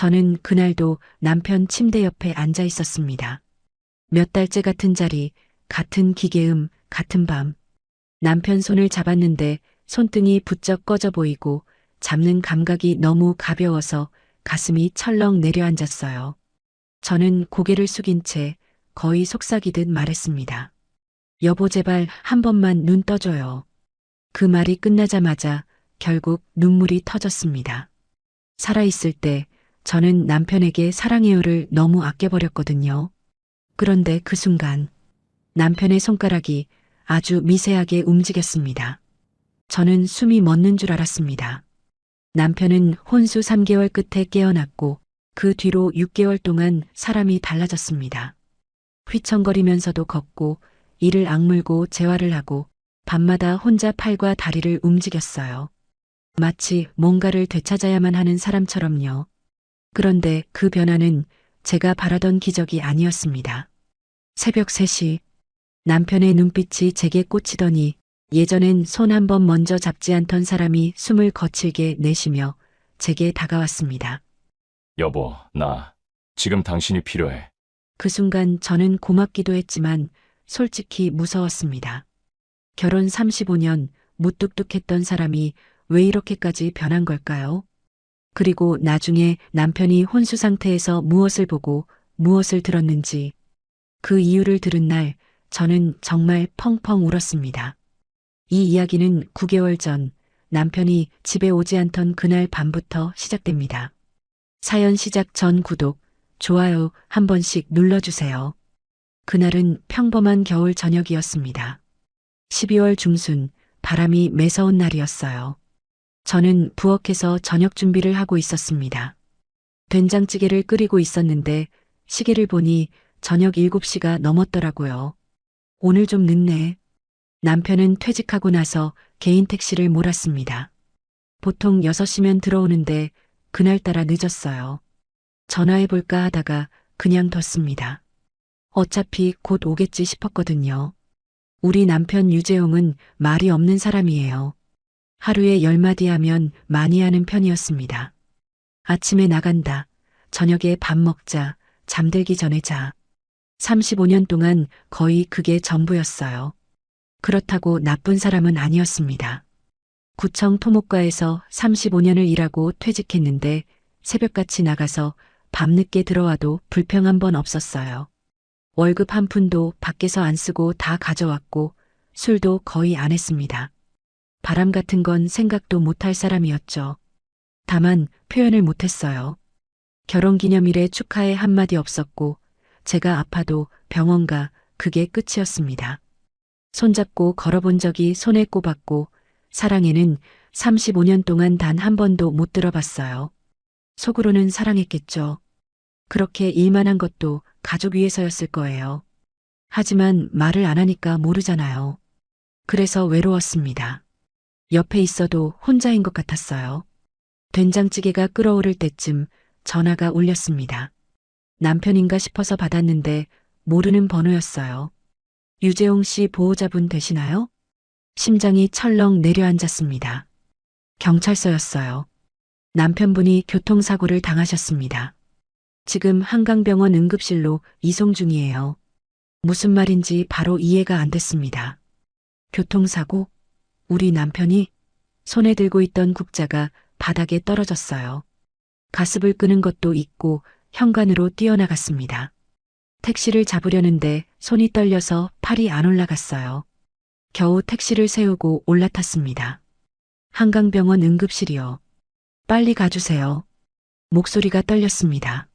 저는 그날도 남편 침대 옆에 앉아 있었습니다. 몇 달째 같은 자리, 같은 기계음, 같은 밤. 남편 손을 잡았는데 손등이 부쩍 꺼져 보이고 잡는 감각이 너무 가벼워서 가슴이 철렁 내려앉았어요. 저는 고개를 숙인 채 거의 속삭이듯 말했습니다. 여보 제발 한 번만 눈 떠줘요. 그 말이 끝나자마자 결국 눈물이 터졌습니다. 살아있을 때 저는 남편에게 사랑해요를 너무 아껴버렸거든요. 그런데 그 순간 남편의 손가락이 아주 미세하게 움직였습니다. 저는 숨이 멎는 줄 알았습니다. 남편은 혼수 3개월 끝에 깨어났고 그 뒤로 6개월 동안 사람이 달라졌습니다. 휘청거리면서도 걷고 이를 악물고 재활을 하고 밤마다 혼자 팔과 다리를 움직였어요. 마치 뭔가를 되찾아야만 하는 사람처럼요. 그런데 그 변화는 제가 바라던 기적이 아니었습니다. 새벽 3시 남편의 눈빛이 제게 꽂히더니 예전엔 손 한 번 먼저 잡지 않던 사람이 숨을 거칠게 내쉬며 제게 다가왔습니다. 여보, 나 지금 당신이 필요해. 그 순간 저는 고맙기도 했지만 솔직히 무서웠습니다. 결혼 35년 무뚝뚝했던 사람이 왜 이렇게까지 변한 걸까요? 그리고 나중에 남편이 혼수 상태에서 무엇을 보고 무엇을 들었는지 그 이유를 들은 날 저는 정말 펑펑 울었습니다. 이 이야기는 9개월 전 남편이 집에 오지 않던 그날 밤부터 시작됩니다. 사연 시작 전 구독, 좋아요 한 번씩 눌러주세요. 그날은 평범한 겨울 저녁이었습니다. 12월 중순 바람이 매서운 날이었어요. 저는 부엌에서 저녁 준비를 하고 있었습니다. 된장찌개를 끓이고 있었는데 시계를 보니 저녁 7시가 넘었더라고요. 오늘 좀 늦네. 남편은 퇴직하고 나서 개인 택시를 몰았습니다. 보통 6시면 들어오는데 그날따라 늦었어요. 전화해볼까 하다가 그냥 뒀습니다. 어차피 곧 오겠지 싶었거든요. 우리 남편 유재용은 말이 없는 사람이에요. 하루에 10마디 하면 많이 하는 편이었습니다. 아침에 나간다. 저녁에 밥 먹자. 잠들기 전에 자. 35년 동안 거의 그게 전부였어요. 그렇다고 나쁜 사람은 아니었습니다. 구청 토목과에서 35년을 일하고 퇴직했는데 새벽같이 나가서 밤늦게 들어와도 불평 한 번 없었어요. 월급 한 푼도 밖에서 안 쓰고 다 가져왔고 술도 거의 안 했습니다. 바람 같은 건 생각도 못할 사람이었죠. 다만 표현을 못했어요. 결혼기념일에 축하에 한마디 없었고 제가 아파도 병원 가 그게 끝이었습니다. 손잡고 걸어본 적이 손에 꼽았고 사랑에는 35년 동안 단 한 번도 못 들어봤어요. 속으로는 사랑했겠죠. 그렇게 일만 한 것도 가족 위해서였을 거예요. 하지만 말을 안 하니까 모르잖아요. 그래서 외로웠습니다. 옆에 있어도 혼자인 것 같았어요. 된장찌개가 끓어오를 때쯤 전화가 울렸습니다. 남편인가 싶어서 받았는데 모르는 번호였어요. 유재용 씨 보호자분 되시나요? 심장이 철렁 내려앉았습니다. 경찰서였어요. 남편분이 교통사고를 당하셨습니다. 지금 한강병원 응급실로 이송 중이에요. 무슨 말인지 바로 이해가 안 됐습니다. 교통사고? 우리 남편이? 손에 들고 있던 국자가 바닥에 떨어졌어요. 가습을 끄는 것도 잊고 현관으로 뛰어나갔습니다. 택시를 잡으려는데 손이 떨려서 팔이 안 올라갔어요. 겨우 택시를 세우고 올라탔습니다. 한강병원 응급실이요. 빨리 가주세요. 목소리가 떨렸습니다.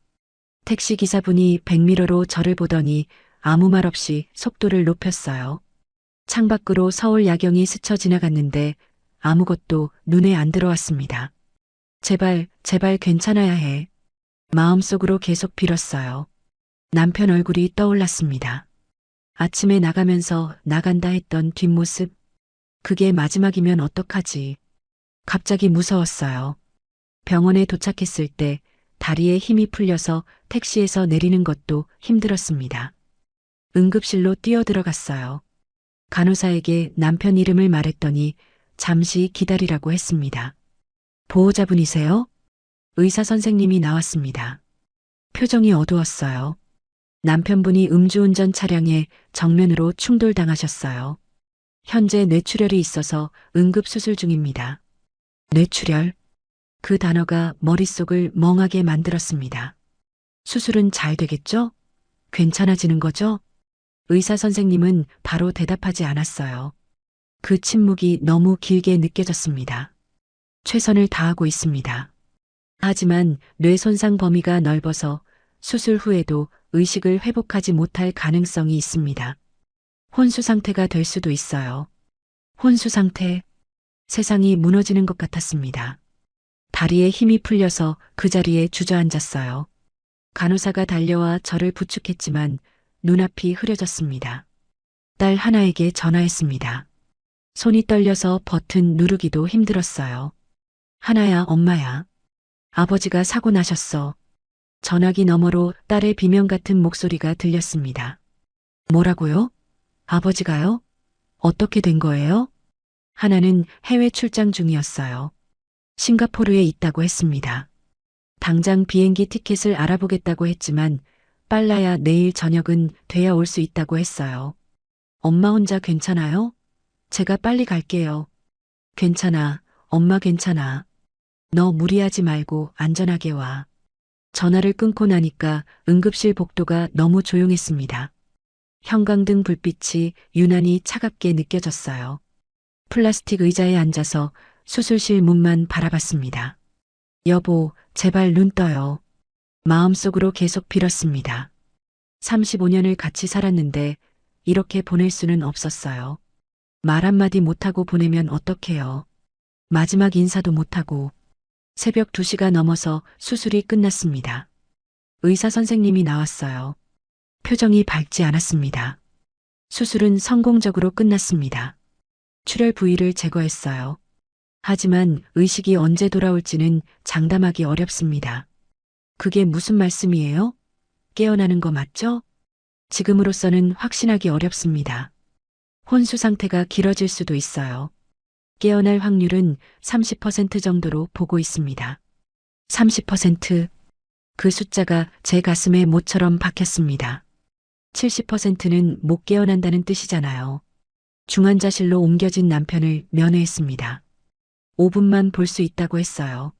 택시 기사분이 백미러로 저를 보더니 아무 말 없이 속도를 높였어요. 창밖으로 서울 야경이 스쳐 지나갔는데 아무것도 눈에 안 들어왔습니다. 제발, 제발 괜찮아야 해. 마음속으로 계속 빌었어요. 남편 얼굴이 떠올랐습니다. 아침에 나가면서 나간다 했던 뒷모습. 그게 마지막이면 어떡하지. 갑자기 무서웠어요. 병원에 도착했을 때 다리에 힘이 풀려서 택시에서 내리는 것도 힘들었습니다. 응급실로 뛰어들어갔어요. 간호사에게 남편 이름을 말했더니 잠시 기다리라고 했습니다. 보호자분이세요? 의사 선생님이 나왔습니다. 표정이 어두웠어요. 남편분이 음주운전 차량에 정면으로 충돌당하셨어요. 현재 뇌출혈이 있어서 응급수술 중입니다. 뇌출혈. 그 단어가 머릿속을 멍하게 만들었습니다. 수술은 잘 되겠죠? 괜찮아지는 거죠? 의사 선생님은 바로 대답하지 않았어요. 그 침묵이 너무 길게 느껴졌습니다. 최선을 다하고 있습니다. 하지만 뇌 손상 범위가 넓어서 수술 후에도 의식을 회복하지 못할 가능성이 있습니다. 혼수 상태가 될 수도 있어요. 혼수 상태. 세상이 무너지는 것 같았습니다. 다리에 힘이 풀려서 그 자리에 주저앉았어요. 간호사가 달려와 저를 부축했지만 눈앞이 흐려졌습니다. 딸 하나에게 전화했습니다. 손이 떨려서 버튼 누르기도 힘들었어요. 하나야, 엄마야. 아버지가 사고 나셨어. 전화기 너머로 딸의 비명 같은 목소리가 들렸습니다. 뭐라고요? 아버지가요? 어떻게 된 거예요? 하나는 해외 출장 중이었어요. 싱가포르에 있다고 했습니다. 당장 비행기 티켓을 알아보겠다고 했지만 빨라야 내일 저녁은 돼야 올 수 있다고 했어요. 엄마 혼자 괜찮아요? 제가 빨리 갈게요. 괜찮아. 엄마 괜찮아. 너 무리하지 말고 안전하게 와. 전화를 끊고 나니까 응급실 복도가 너무 조용했습니다. 형광등 불빛이 유난히 차갑게 느껴졌어요. 플라스틱 의자에 앉아서 수술실 문만 바라봤습니다. 여보, 제발 눈 떠요. 마음속으로 계속 빌었습니다. 35년을 같이 살았는데 이렇게 보낼 수는 없었어요. 말 한마디 못하고 보내면 어떡해요. 마지막 인사도 못하고. 새벽 2시가 넘어서 수술이 끝났습니다. 의사 선생님이 나왔어요. 표정이 밝지 않았습니다. 수술은 성공적으로 끝났습니다. 출혈 부위를 제거했어요. 하지만 의식이 언제 돌아올지는 장담하기 어렵습니다. 그게 무슨 말씀이에요? 깨어나는 거 맞죠? 지금으로서는 확신하기 어렵습니다. 혼수 상태가 길어질 수도 있어요. 깨어날 확률은 30% 정도로 보고 있습니다. 30%. 그 숫자가 제 가슴에 못처럼 박혔습니다. 70%는 못 깨어난다는 뜻이잖아요. 중환자실로 옮겨진 남편을 면회했습니다. 5분만 볼 수 있다고 했어요.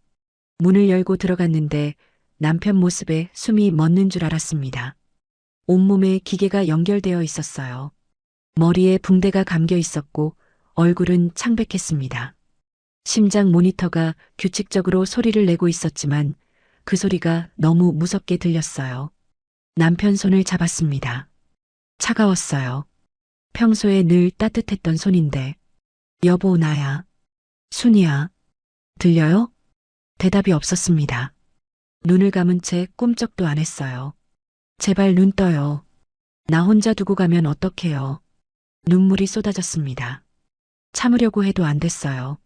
문을 열고 들어갔는데 남편 모습에 숨이 멎는 줄 알았습니다. 온몸에 기계가 연결되어 있었어요. 머리에 붕대가 감겨 있었고 얼굴은 창백했습니다. 심장 모니터가 규칙적으로 소리를 내고 있었지만 그 소리가 너무 무섭게 들렸어요. 남편 손을 잡았습니다. 차가웠어요. 평소에 늘 따뜻했던 손인데. 여보, 나야. 순이야. 들려요? 대답이 없었습니다. 눈을 감은 채 꼼짝도 안 했어요. 제발 눈 떠요. 나 혼자 두고 가면 어떡해요. 눈물이 쏟아졌습니다. 참으려고 해도 안 됐어요.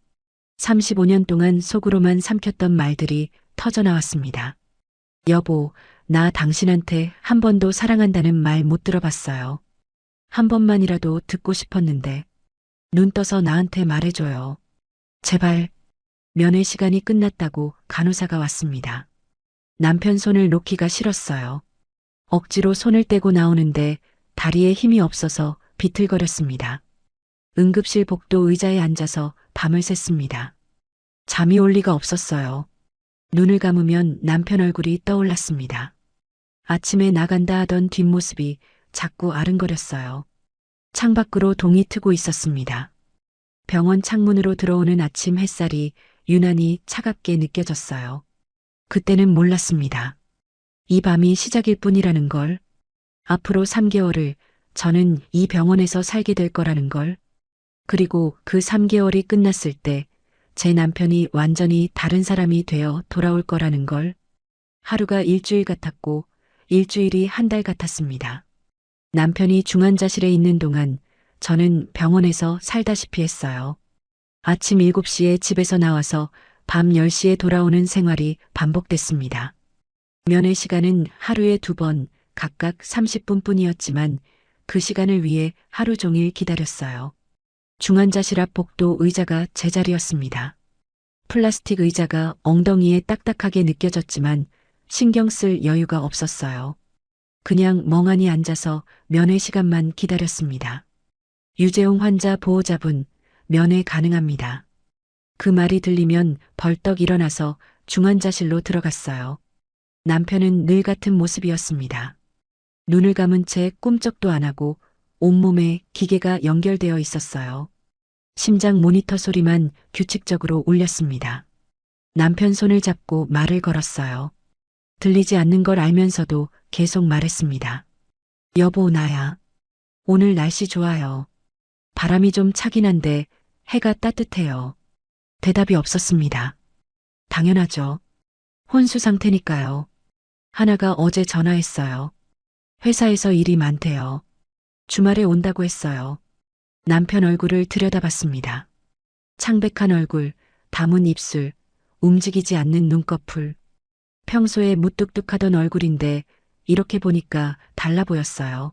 35년 동안 속으로만 삼켰던 말들이 터져나왔습니다. 여보, 나 당신한테 한 번도 사랑한다는 말 못 들어봤어요. 한 번만이라도 듣고 싶었는데 눈 떠서 나한테 말해줘요. 제발. 면회 시간이 끝났다고 간호사가 왔습니다. 남편 손을 놓기가 싫었어요. 억지로 손을 떼고 나오는데 다리에 힘이 없어서 비틀거렸습니다. 응급실 복도 의자에 앉아서 밤을 샜습니다. 잠이 올 리가 없었어요. 눈을 감으면 남편 얼굴이 떠올랐습니다. 아침에 나간다 하던 뒷모습이 자꾸 아른거렸어요. 창밖으로 동이 트고 있었습니다. 병원 창문으로 들어오는 아침 햇살이 유난히 차갑게 느껴졌어요. 그때는 몰랐습니다. 이 밤이 시작일 뿐이라는 걸, 앞으로 3개월을 저는 이 병원에서 살게 될 거라는 걸, 그리고 그 3개월이 끝났을 때 제 남편이 완전히 다른 사람이 되어 돌아올 거라는 걸. 하루가 일주일 같았고 일주일이 한 달 같았습니다. 남편이 중환자실에 있는 동안 저는 병원에서 살다시피 했어요. 아침 7시에 집에서 나와서 밤 10시에 돌아오는 생활이 반복됐습니다. 면회 시간은 하루에 2번, 각각 30분 뿐이었지만 그 시간을 위해 하루 종일 기다렸어요. 중환자실 앞 복도 의자가 제 자리였습니다. 플라스틱 의자가 엉덩이에 딱딱하게 느껴졌지만 신경 쓸 여유가 없었어요. 그냥 멍하니 앉아서 면회 시간만 기다렸습니다. 유재홍 환자 보호자분, 면회 가능합니다. 그 말이 들리면 벌떡 일어나서 중환자실로 들어갔어요. 남편은 늘 같은 모습이었습니다. 눈을 감은 채 꿈쩍도 안 하고 온몸에 기계가 연결되어 있었어요. 심장 모니터 소리만 규칙적으로 울렸습니다. 남편 손을 잡고 말을 걸었어요. 들리지 않는 걸 알면서도 계속 말했습니다. 여보, 나야. 오늘 날씨 좋아요. 바람이 좀 차긴 한데 해가 따뜻해요. 대답이 없었습니다. 당연하죠. 혼수 상태니까요. 하나가 어제 전화했어요. 회사에서 일이 많대요. 주말에 온다고 했어요. 남편 얼굴을 들여다봤습니다. 창백한 얼굴, 담은 입술, 움직이지 않는 눈꺼풀. 평소에 무뚝뚝하던 얼굴인데 이렇게 보니까 달라 보였어요.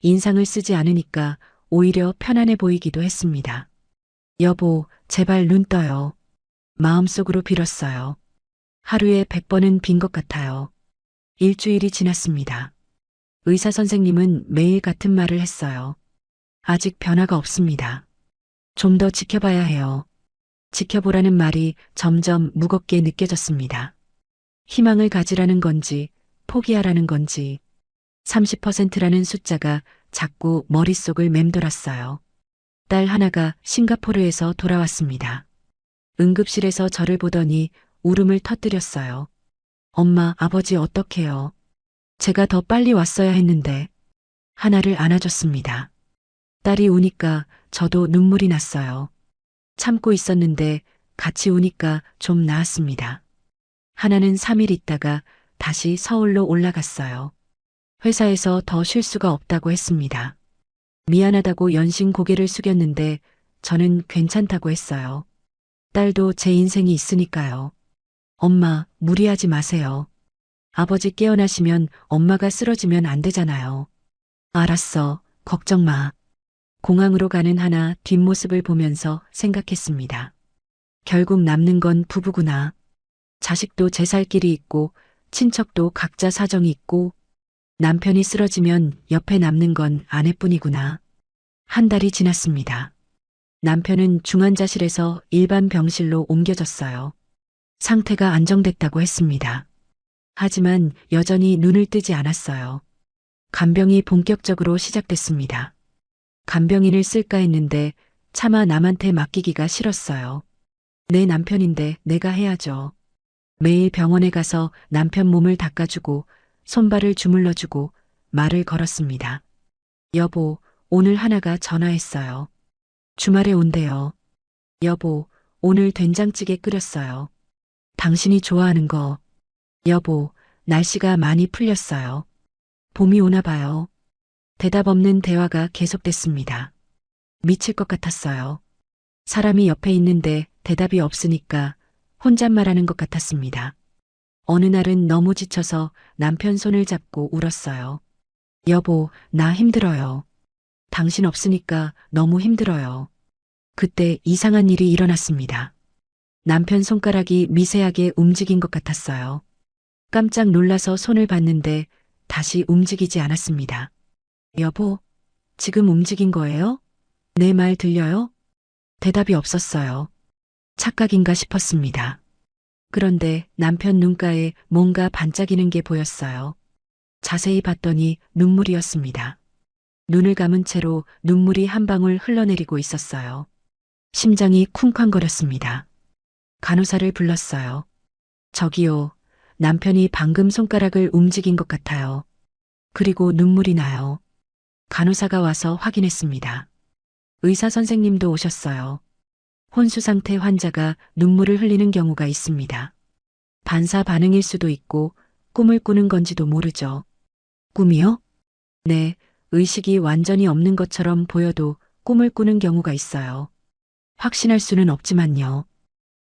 인상을 쓰지 않으니까 오히려 편안해 보이기도 했습니다. 여보, 제발 눈 떠요. 마음속으로 빌었어요. 하루에 100번은 빈 것 같아요. 일주일이 지났습니다. 의사 선생님은 매일 같은 말을 했어요. 아직 변화가 없습니다. 좀 더 지켜봐야 해요. 지켜보라는 말이 점점 무겁게 느껴졌습니다. 희망을 가지라는 건지, 포기하라는 건지, 30%라는 숫자가 자꾸 머릿속을 맴돌았어요. 딸 하나가 싱가포르에서 돌아왔습니다. 응급실에서 저를 보더니 울음을 터뜨렸어요. 엄마, 아버지 어떡해요? 제가 더 빨리 왔어야 했는데. 하나를 안아줬습니다. 딸이 우니까 저도 눈물이 났어요. 참고 있었는데 같이 우니까 좀 나았습니다. 하나는 3일 있다가 다시 서울로 올라갔어요. 회사에서 더 쉴 수가 없다고 했습니다. 미안하다고 연신 고개를 숙였는데 저는 괜찮다고 했어요. 딸도 제 인생이 있으니까요. 엄마, 무리하지 마세요. 아버지 깨어나시면 엄마가 쓰러지면 안 되잖아요. 알았어, 걱정 마. 공항으로 가는 하나 뒷모습을 보면서 생각했습니다. 결국 남는 건 부부구나. 자식도 제 살 길이 있고 친척도 각자 사정이 있고 남편이 쓰러지면 옆에 남는 건 아내뿐이구나. 한 달이 지났습니다. 남편은 중환자실에서 일반 병실로 옮겨졌어요. 상태가 안정됐다고 했습니다. 하지만 여전히 눈을 뜨지 않았어요. 간병이 본격적으로 시작됐습니다. 간병인을 쓸까 했는데 차마 남한테 맡기기가 싫었어요. 내 남편인데 내가 해야죠. 매일 병원에 가서 남편 몸을 닦아주고 손발을 주물러주고 말을 걸었습니다. 여보, 오늘 하나가 전화했어요. 주말에 온대요. 여보, 오늘 된장찌개 끓였어요. 당신이 좋아하는 거. 여보, 날씨가 많이 풀렸어요. 봄이 오나 봐요. 대답 없는 대화가 계속됐습니다. 미칠 것 같았어요. 사람이 옆에 있는데 대답이 없으니까 혼잣말하는 것 같았습니다. 어느 날은 너무 지쳐서 남편 손을 잡고 울었어요. 여보, 나 힘들어요. 당신 없으니까 너무 힘들어요. 그때 이상한 일이 일어났습니다. 남편 손가락이 미세하게 움직인 것 같았어요. 깜짝 놀라서 손을 봤는데 다시 움직이지 않았습니다. 여보, 지금 움직인 거예요? 내 말 들려요? 대답이 없었어요. 착각인가 싶었습니다. 그런데 남편 눈가에 뭔가 반짝이는 게 보였어요. 자세히 봤더니 눈물이었습니다. 눈을 감은 채로 눈물이 한 방울 흘러내리고 있었어요. 심장이 쿵쾅거렸습니다. 간호사를 불렀어요. 저기요, 남편이 방금 손가락을 움직인 것 같아요. 그리고 눈물이 나요. 간호사가 와서 확인했습니다. 의사 선생님도 오셨어요. 혼수 상태 환자가 눈물을 흘리는 경우가 있습니다. 반사 반응일 수도 있고 꿈을 꾸는 건지도 모르죠. 꿈이요? 네, 의식이 완전히 없는 것처럼 보여도 꿈을 꾸는 경우가 있어요. 확신할 수는 없지만요.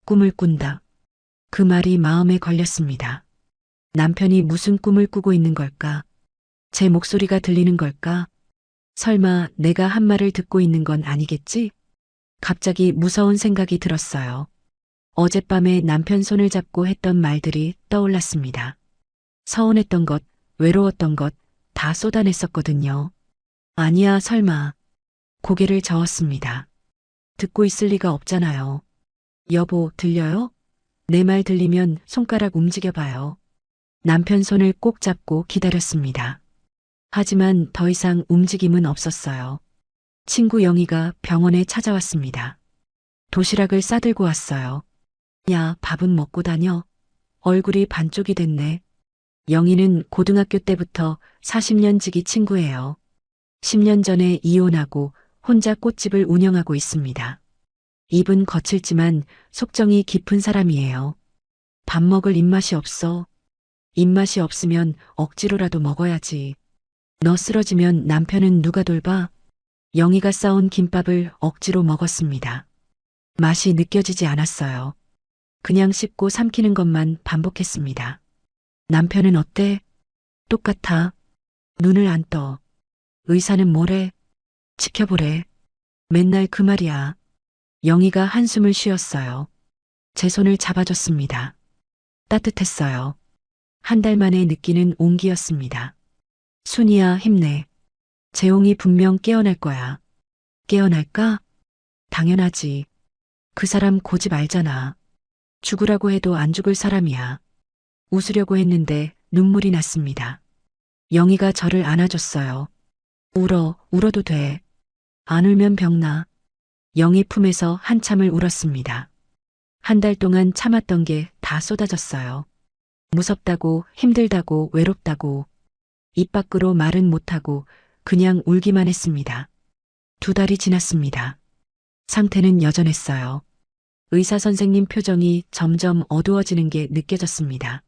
꿈을 꾼다. 그 말이 마음에 걸렸습니다. 남편이 무슨 꿈을 꾸고 있는 걸까? 제 목소리가 들리는 걸까? 설마 내가 한 말을 듣고 있는 건 아니겠지? 갑자기 무서운 생각이 들었어요. 어젯밤에 남편 손을 잡고 했던 말들이 떠올랐습니다. 서운했던 것, 외로웠던 것 다 쏟아냈었거든요. 아니야, 설마. 고개를 저었습니다. 듣고 있을 리가 없잖아요. 여보, 들려요? 내 말 들리면 손가락 움직여봐요. 남편 손을 꼭 잡고 기다렸습니다. 하지만 더 이상 움직임은 없었어요. 친구 영희가 병원에 찾아왔습니다. 도시락을 싸들고 왔어요. 야, 밥은 먹고 다녀. 얼굴이 반쪽이 됐네. 영희는 고등학교 때부터 40년 지기 친구예요. 10년 전에 이혼하고 혼자 꽃집을 운영하고 있습니다. 입은 거칠지만 속정이 깊은 사람이에요. 밥 먹을 입맛이 없어. 입맛이 없으면 억지로라도 먹어야지. 너 쓰러지면 남편은 누가 돌봐? 영희가 싸온 김밥을 억지로 먹었습니다. 맛이 느껴지지 않았어요. 그냥 씹고 삼키는 것만 반복했습니다. 남편은 어때? 똑같아. 눈을 안 떠. 의사는 뭐래? 지켜보래. 맨날 그 말이야. 영희가 한숨을 쉬었어요. 제 손을 잡아줬습니다. 따뜻했어요. 한 달 만에 느끼는 온기였습니다. 순이야, 힘내. 재홍이 분명 깨어날 거야. 깨어날까? 당연하지. 그 사람 고집 알잖아. 죽으라고 해도 안 죽을 사람이야. 웃으려고 했는데 눈물이 났습니다. 영희가 저를 안아줬어요. 울어도 돼. 안 울면 병나. 영희 품에서 한참을 울었습니다. 한 달 동안 참았던 게 다 쏟아졌어요. 무섭다고, 힘들다고, 외롭다고. 입 밖으로 말은 못하고 그냥 울기만 했습니다. 2달이 지났습니다. 상태는 여전했어요. 의사 선생님 표정이 점점 어두워지는 게 느껴졌습니다.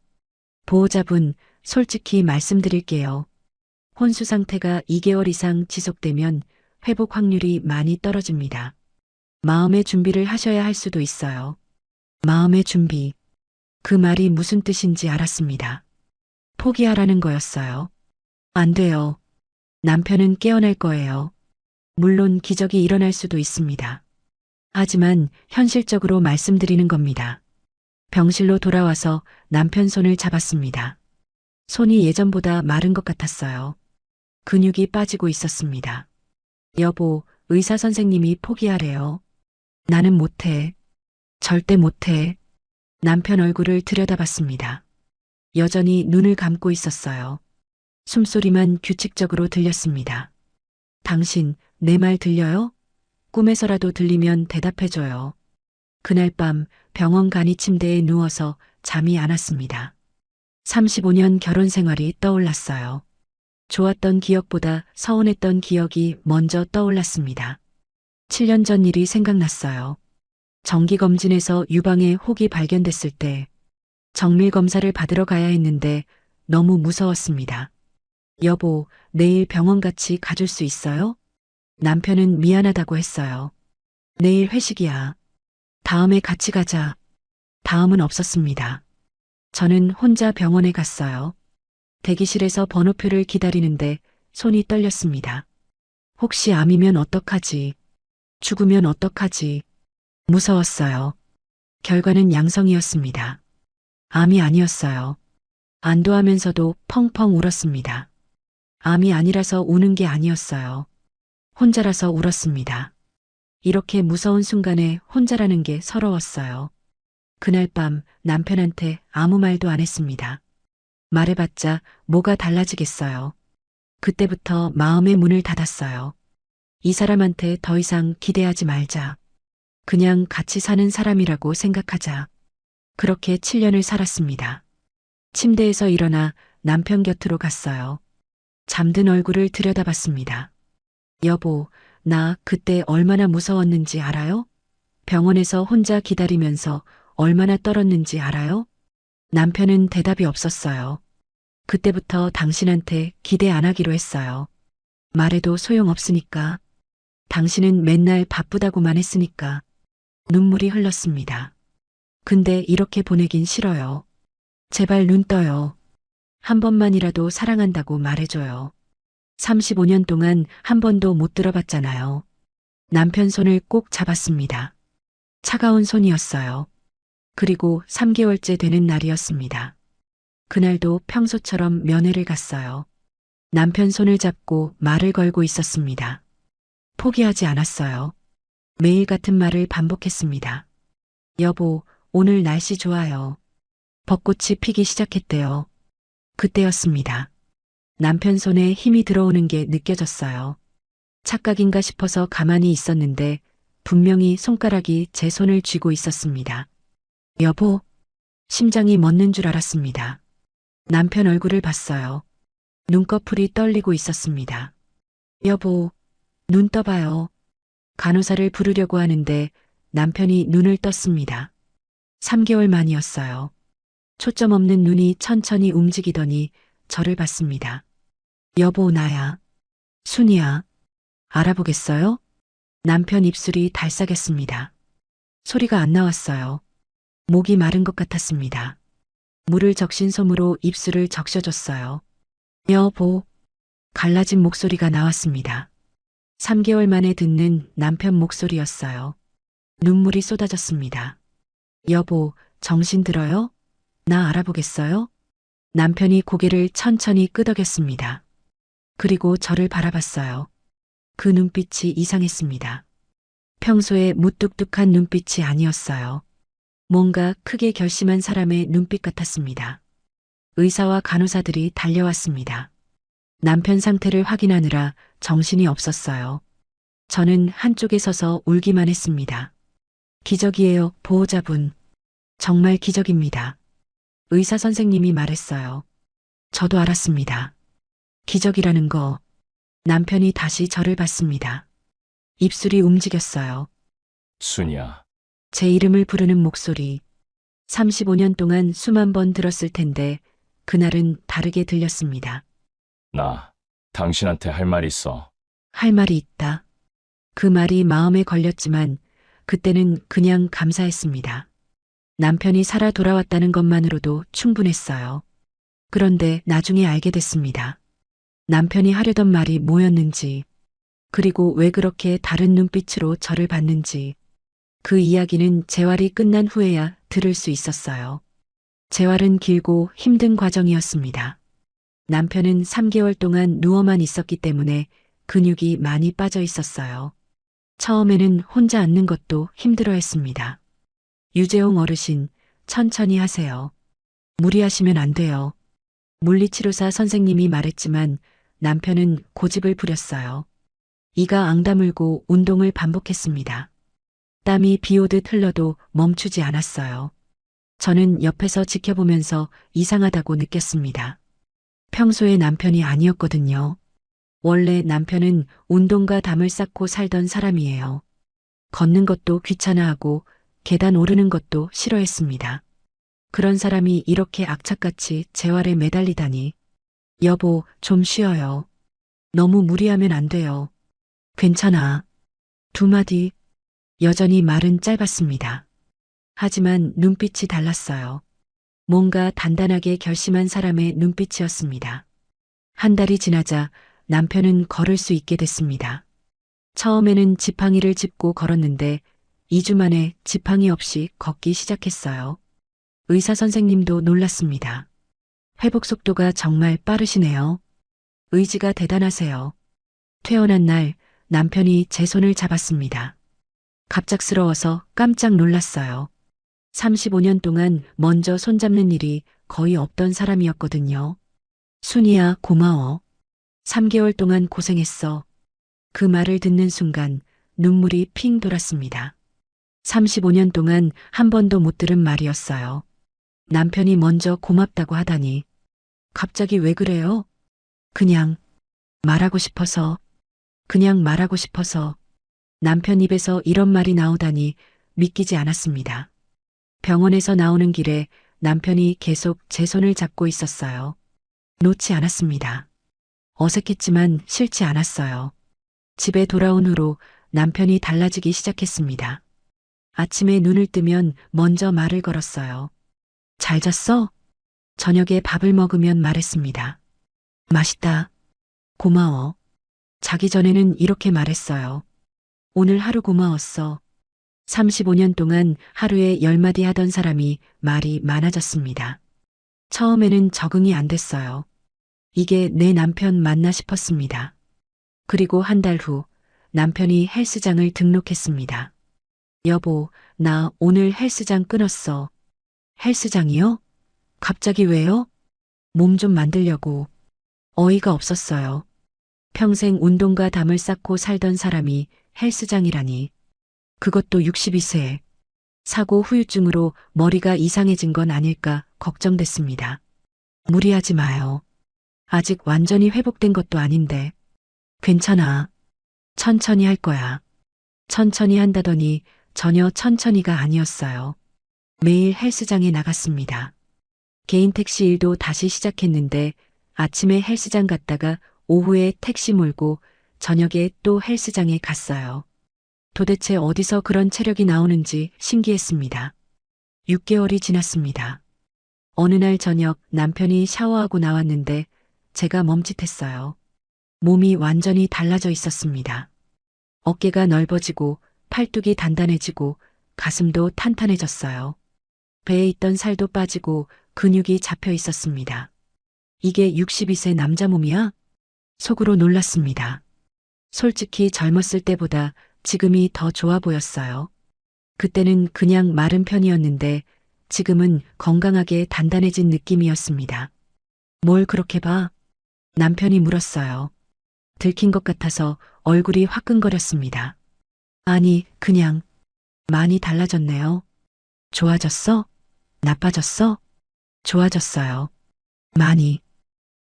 보호자분, 솔직히 말씀드릴게요. 혼수 상태가 2개월 이상 지속되면 회복 확률이 많이 떨어집니다. 마음의 준비를 하셔야 할 수도 있어요. 마음의 준비. 그 말이 무슨 뜻인지 알았습니다. 포기하라는 거였어요. 안 돼요. 남편은 깨어날 거예요. 물론 기적이 일어날 수도 있습니다. 하지만 현실적으로 말씀드리는 겁니다. 병실로 돌아와서 남편 손을 잡았습니다. 손이 예전보다 마른 것 같았어요. 근육이 빠지고 있었습니다. 여보, 의사 선생님이 포기하래요. 나는 못해. 절대 못해. 남편 얼굴을 들여다봤습니다. 여전히 눈을 감고 있었어요. 숨소리만 규칙적으로 들렸습니다. 당신, 내 말 들려요? 꿈에서라도 들리면 대답해줘요. 그날 밤 병원 간이 침대에 누워서 잠이 안 왔습니다. 35년 결혼 생활이 떠올랐어요. 좋았던 기억보다 서운했던 기억이 먼저 떠올랐습니다. 7년 전 일이 생각났어요. 정기검진에서 유방에 혹이 발견됐을 때 정밀검사를 받으러 가야 했는데 너무 무서웠습니다. 여보, 내일 병원 같이 가줄 수 있어요? 남편은 미안하다고 했어요. 내일 회식이야. 다음에 같이 가자. 다음은 없었습니다. 저는 혼자 병원에 갔어요. 대기실에서 번호표를 기다리는데 손이 떨렸습니다. 혹시 암이면 어떡하지? 죽으면 어떡하지? 무서웠어요. 결과는 양성이었습니다. 암이 아니었어요. 안도하면서도 펑펑 울었습니다. 암이 아니라서 우는 게 아니었어요. 혼자라서 울었습니다. 이렇게 무서운 순간에 혼자라는 게 서러웠어요. 그날 밤 남편한테 아무 말도 안 했습니다. 말해봤자 뭐가 달라지겠어요. 그때부터 마음의 문을 닫았어요. 이 사람한테 더 이상 기대하지 말자. 그냥 같이 사는 사람이라고 생각하자. 그렇게 7년을 살았습니다. 침대에서 일어나 남편 곁으로 갔어요. 잠든 얼굴을 들여다봤습니다. 여보, 나 그때 얼마나 무서웠는지 알아요? 병원에서 혼자 기다리면서 얼마나 떨었는지 알아요? 남편은 대답이 없었어요. 그때부터 당신한테 기대 안 하기로 했어요. 말해도 소용없으니까. 당신은 맨날 바쁘다고만 했으니까. 눈물이 흘렀습니다. 근데 이렇게 보내긴 싫어요. 제발 눈 떠요. 한 번만이라도 사랑한다고 말해줘요. 35년 동안 한 번도 못 들어봤잖아요. 남편 손을 꼭 잡았습니다. 차가운 손이었어요. 그리고 3개월째 되는 날이었습니다. 그날도 평소처럼 면회를 갔어요. 남편 손을 잡고 말을 걸고 있었습니다. 포기하지 않았어요. 매일 같은 말을 반복했습니다. 여보, 오늘 날씨 좋아요. 벚꽃이 피기 시작했대요. 그때였습니다. 남편 손에 힘이 들어오는 게 느껴졌어요. 착각인가 싶어서 가만히 있었는데 분명히 손가락이 제 손을 쥐고 있었습니다. 여보, 심장이 멎는 줄 알았습니다. 남편 얼굴을 봤어요. 눈꺼풀이 떨리고 있었습니다. 여보, 눈 떠봐요. 간호사를 부르려고 하는데 남편이 눈을 떴습니다. 3개월 만이었어요. 초점 없는 눈이 천천히 움직이더니 저를 봤습니다. 여보, 나야. 순이야. 알아보겠어요? 남편 입술이 달싹했습니다. 소리가 안 나왔어요. 목이 마른 것 같았습니다. 물을 적신 솜으로 입술을 적셔줬어요. 여보, 갈라진 목소리가 나왔습니다. 3개월 만에 듣는 남편 목소리였어요. 눈물이 쏟아졌습니다. 여보, 정신 들어요? 나 알아보겠어요? 남편이 고개를 천천히 끄덕였습니다. 그리고 저를 바라봤어요. 그 눈빛이 이상했습니다. 평소에 무뚝뚝한 눈빛이 아니었어요. 뭔가 크게 결심한 사람의 눈빛 같았습니다. 의사와 간호사들이 달려왔습니다. 남편 상태를 확인하느라 정신이 없었어요. 저는 한쪽에 서서 울기만 했습니다. 기적이에요, 보호자분. 정말 기적입니다. 의사 선생님이 말했어요. 저도 알았습니다. 기적이라는 거. 남편이 다시 저를 봤습니다. 입술이 움직였어요. 순이야. 제 이름을 부르는 목소리. 35년 동안 수만 번 들었을 텐데 그날은 다르게 들렸습니다. 나 당신한테 할 말 있어. 할 말이 있다. 그 말이 마음에 걸렸지만 그때는 그냥 감사했습니다. 남편이 살아 돌아왔다는 것만으로도 충분했어요. 그런데 나중에 알게 됐습니다. 남편이 하려던 말이 뭐였는지, 그리고 왜 그렇게 다른 눈빛으로 저를 봤는지, 그 이야기는 재활이 끝난 후에야 들을 수 있었어요. 재활은 길고 힘든 과정이었습니다. 남편은 3개월 동안 누워만 있었기 때문에 근육이 많이 빠져 있었어요. 처음에는 혼자 앉는 것도 힘들어 했습니다. 유재홍 어르신, 천천히 하세요. 무리하시면 안 돼요. 물리치료사 선생님이 말했지만 남편은 고집을 부렸어요. 이가 앙다물고 운동을 반복했습니다. 땀이 비 오듯 흘러도 멈추지 않았어요. 저는 옆에서 지켜보면서 이상하다고 느꼈습니다. 평소의 남편이 아니었거든요. 원래 남편은 운동과 담을 쌓고 살던 사람이에요. 걷는 것도 귀찮아하고 계단 오르는 것도 싫어했습니다. 그런 사람이 이렇게 악착같이 재활에 매달리다니. 여보, 좀 쉬어요. 너무 무리하면 안 돼요. 괜찮아. 두 마디. 여전히 말은 짧았습니다. 하지만 눈빛이 달랐어요. 뭔가 단단하게 결심한 사람의 눈빛이었습니다. 한 달이 지나자 남편은 걸을 수 있게 됐습니다. 처음에는 지팡이를 짚고 걸었는데 2주 만에 지팡이 없이 걷기 시작했어요. 의사 선생님도 놀랐습니다. 회복 속도가 정말 빠르시네요. 의지가 대단하세요. 퇴원한 날 남편이 제 손을 잡았습니다. 갑작스러워서 깜짝 놀랐어요. 35년 동안 먼저 손잡는 일이 거의 없던 사람이었거든요. 순이야, 고마워. 3개월 동안 고생했어. 그 말을 듣는 순간 눈물이 핑 돌았습니다. 35년 동안 한 번도 못 들은 말이었어요. 남편이 먼저 고맙다고 하다니. 갑자기 왜 그래요? 그냥 말하고 싶어서. 그냥 말하고 싶어서. 남편 입에서 이런 말이 나오다니 믿기지 않았습니다. 병원에서 나오는 길에 남편이 계속 제 손을 잡고 있었어요. 놓지 않았습니다. 어색했지만 싫지 않았어요. 집에 돌아온 후로 남편이 달라지기 시작했습니다. 아침에 눈을 뜨면 먼저 말을 걸었어요. 잘 잤어? 저녁에 밥을 먹으면 말했습니다. 맛있다. 고마워. 자기 전에는 이렇게 말했어요. 오늘 하루 고마웠어. 35년 동안 하루에 10마디 하던 사람이 말이 많아졌습니다. 처음에는 적응이 안 됐어요. 이게 내 남편 맞나 싶었습니다. 그리고 한 달 후 남편이 헬스장을 등록했습니다. 여보, 나 오늘 헬스장 끊었어. 헬스장이요? 갑자기 왜요? 몸 좀 만들려고. 어이가 없었어요. 평생 운동과 담을 쌓고 살던 사람이 헬스장이라니. 그것도 62세에. 사고 후유증으로 머리가 이상해진 건 아닐까 걱정됐습니다. 무리하지 마요. 아직 완전히 회복된 것도 아닌데. 괜찮아. 천천히 할 거야. 천천히 한다더니 전혀 천천히가 아니었어요. 매일 헬스장에 나갔습니다. 개인 택시 일도 다시 시작했는데 아침에 헬스장 갔다가 오후에 택시 몰고 저녁에 또 헬스장에 갔어요. 도대체 어디서 그런 체력이 나오는지 신기했습니다. 6개월이 지났습니다. 어느 날 저녁 남편이 샤워하고 나왔는데 제가 멈칫했어요. 몸이 완전히 달라져 있었습니다. 어깨가 넓어지고 팔뚝이 단단해지고 가슴도 탄탄해졌어요. 배에 있던 살도 빠지고 근육이 잡혀 있었습니다. 이게 62세 남자 몸이야? 속으로 놀랐습니다. 솔직히 젊었을 때보다 지금이 더 좋아 보였어요. 그때는 그냥 마른 편이었는데 지금은 건강하게 단단해진 느낌이었습니다. 뭘 그렇게 봐? 남편이 물었어요. 들킨 것 같아서 얼굴이 화끈거렸습니다. 아니, 그냥 많이 달라졌네요. 좋아졌어? 나빠졌어? 좋아졌어요. 많이.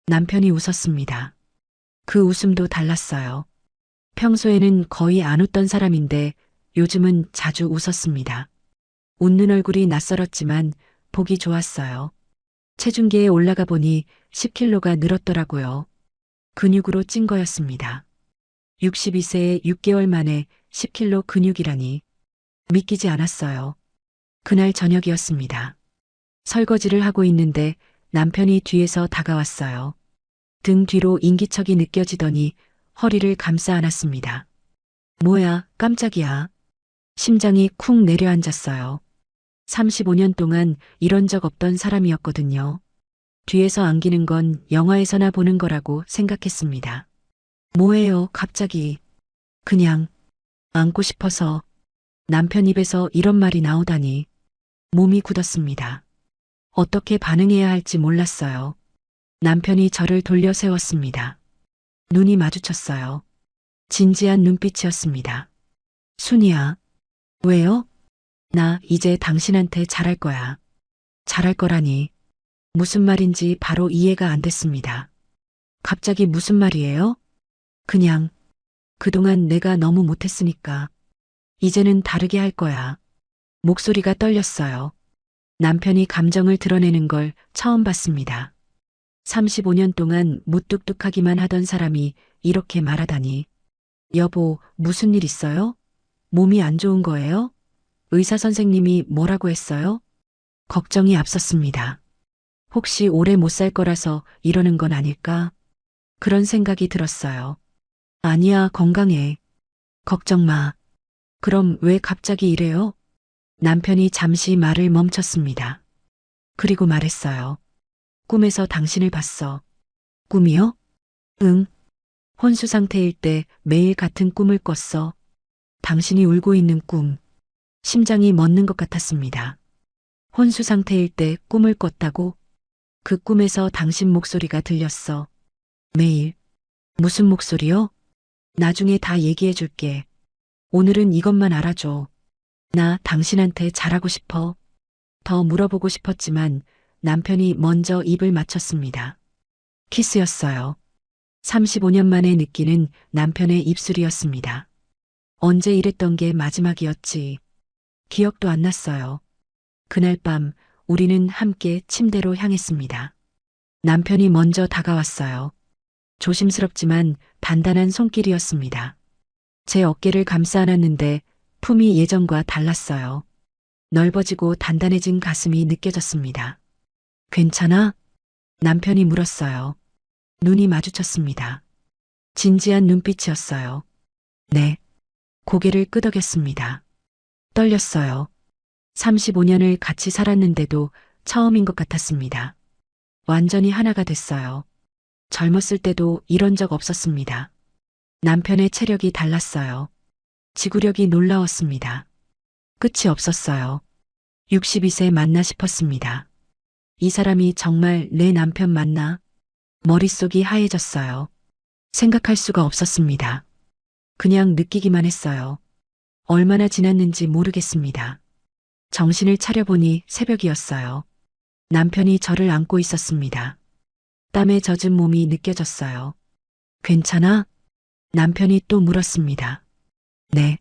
남편이 웃었습니다. 그 웃음도 달랐어요. 평소에는 거의 안 웃던 사람인데 요즘은 자주 웃었습니다. 웃는 얼굴이 낯설었지만 보기 좋았어요. 체중계에 올라가 보니 10kg가 늘었더라고요. 근육으로 찐 거였습니다. 62세에 6개월 만에 10kg 근육이라니 믿기지 않았어요. 그날 저녁이었습니다. 설거지를 하고 있는데 남편이 뒤에서 다가왔어요. 등 뒤로 인기척이 느껴지더니 허리를 감싸 안았습니다. 뭐야, 깜짝이야. 심장이 쿵 내려앉았어요. 35년 동안 이런 적 없던 사람이었거든요. 뒤에서 안기는 건 영화에서나 보는 거라고 생각했습니다. 뭐예요, 갑자기. 그냥 안고 싶어서. 남편 입에서 이런 말이 나오다니 몸이 굳었습니다. 어떻게 반응해야 할지 몰랐어요. 남편이 저를 돌려 세웠습니다. 눈이 마주쳤어요. 진지한 눈빛이었습니다. 순이야. 왜요? 나 이제 당신한테 잘할 거야. 잘할 거라니. 무슨 말인지 바로 이해가 안 됐습니다. 갑자기 무슨 말이에요? 그냥 그동안 내가 너무 못했으니까 이제는 다르게 할 거야. 목소리가 떨렸어요. 남편이 감정을 드러내는 걸 처음 봤습니다. 35년 동안 무뚝뚝하기만 하던 사람이 이렇게 말하다니. 여보, 무슨 일 있어요? 몸이 안 좋은 거예요? 의사 선생님이 뭐라고 했어요? 걱정이 앞섰습니다. 혹시 오래 못 살 거라서 이러는 건 아닐까? 그런 생각이 들었어요. 아니야, 건강해. 걱정 마. 그럼 왜 갑자기 이래요? 남편이 잠시 말을 멈췄습니다. 그리고 말했어요. 꿈에서 당신을 봤어. 꿈이요? 응. 혼수 상태일 때 매일 같은 꿈을 꿨어. 당신이 울고 있는 꿈. 심장이 멎는 것 같았습니다. 혼수 상태일 때 꿈을 꿨다고? 그 꿈에서 당신 목소리가 들렸어. 매일. 무슨 목소리요? 나중에 다 얘기해 줄게. 오늘은 이것만 알아줘. 나 당신한테 잘하고 싶어. 더 물어보고 싶었지만 남편이 먼저 입을 맞췄습니다. 키스였어요. 35년 만에 느끼는 남편의 입술이었습니다. 언제 이랬던 게 마지막이었지. 기억도 안 났어요. 그날 밤 우리는 함께 침대로 향했습니다. 남편이 먼저 다가왔어요. 조심스럽지만 단단한 손길이었습니다. 제 어깨를 감싸 안았는데 품이 예전과 달랐어요. 넓어지고 단단해진 가슴이 느껴졌습니다. 괜찮아? 남편이 물었어요. 눈이 마주쳤습니다. 진지한 눈빛이었어요. 네. 고개를 끄덕였습니다. 떨렸어요. 35년을 같이 살았는데도 처음인 것 같았습니다. 완전히 하나가 됐어요. 젊었을 때도 이런 적 없었습니다. 남편의 체력이 달랐어요. 지구력이 놀라웠습니다. 끝이 없었어요. 62세 맞나 싶었습니다. 이 사람이 정말 내 남편 맞나? 머릿속이 하얘졌어요. 생각할 수가 없었습니다. 그냥 느끼기만 했어요. 얼마나 지났는지 모르겠습니다. 정신을 차려보니 새벽이었어요. 남편이 저를 안고 있었습니다. 땀에 젖은 몸이 느껴졌어요. 괜찮아? 남편이 또 물었습니다. 네.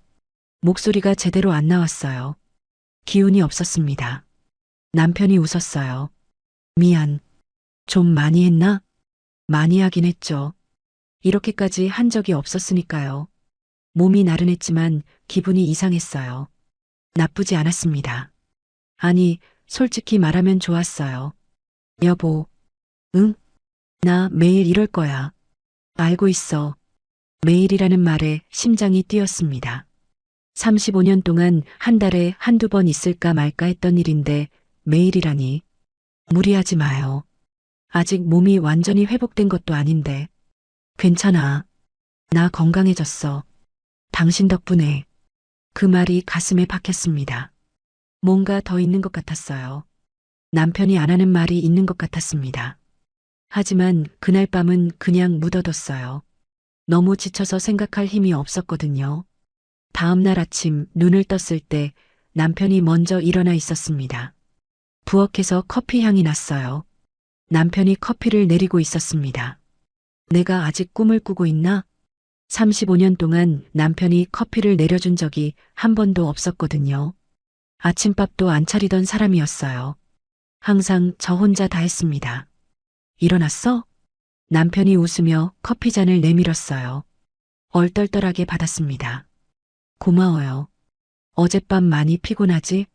목소리가 제대로 안 나왔어요. 기운이 없었습니다. 남편이 웃었어요. 미안. 좀 많이 했나? 많이 하긴 했죠. 이렇게까지 한 적이 없었으니까요. 몸이 나른했지만 기분이 이상했어요. 나쁘지 않았습니다. 아니, 솔직히 말하면 좋았어요. 여보, 응? 나 매일 이럴 거야. 알고 있어. 매일이라는 말에 심장이 뛰었습니다. 35년 동안 한 달에 한두 번 있을까 말까 했던 일인데 매일이라니. 무리하지 마요. 아직 몸이 완전히 회복된 것도 아닌데. 괜찮아. 나 건강해졌어. 당신 덕분에. 그 말이 가슴에 박혔습니다. 뭔가 더 있는 것 같았어요. 남편이 안 하는 말이 있는 것 같았습니다. 하지만 그날 밤은 그냥 묻어뒀어요. 너무 지쳐서 생각할 힘이 없었거든요. 다음 날 아침 눈을 떴을 때 남편이 먼저 일어나 있었습니다. 부엌에서 커피 향이 났어요. 남편이 커피를 내리고 있었습니다. 내가 아직 꿈을 꾸고 있나? 35년 동안 남편이 커피를 내려준 적이 한 번도 없었거든요. 아침밥도 안 차리던 사람이었어요. 항상 저 혼자 다 했습니다. 일어났어? 남편이 웃으며 커피잔을 내밀었어요. 얼떨떨하게 받았습니다. 고마워요. 어젯밤 많이 피곤하지?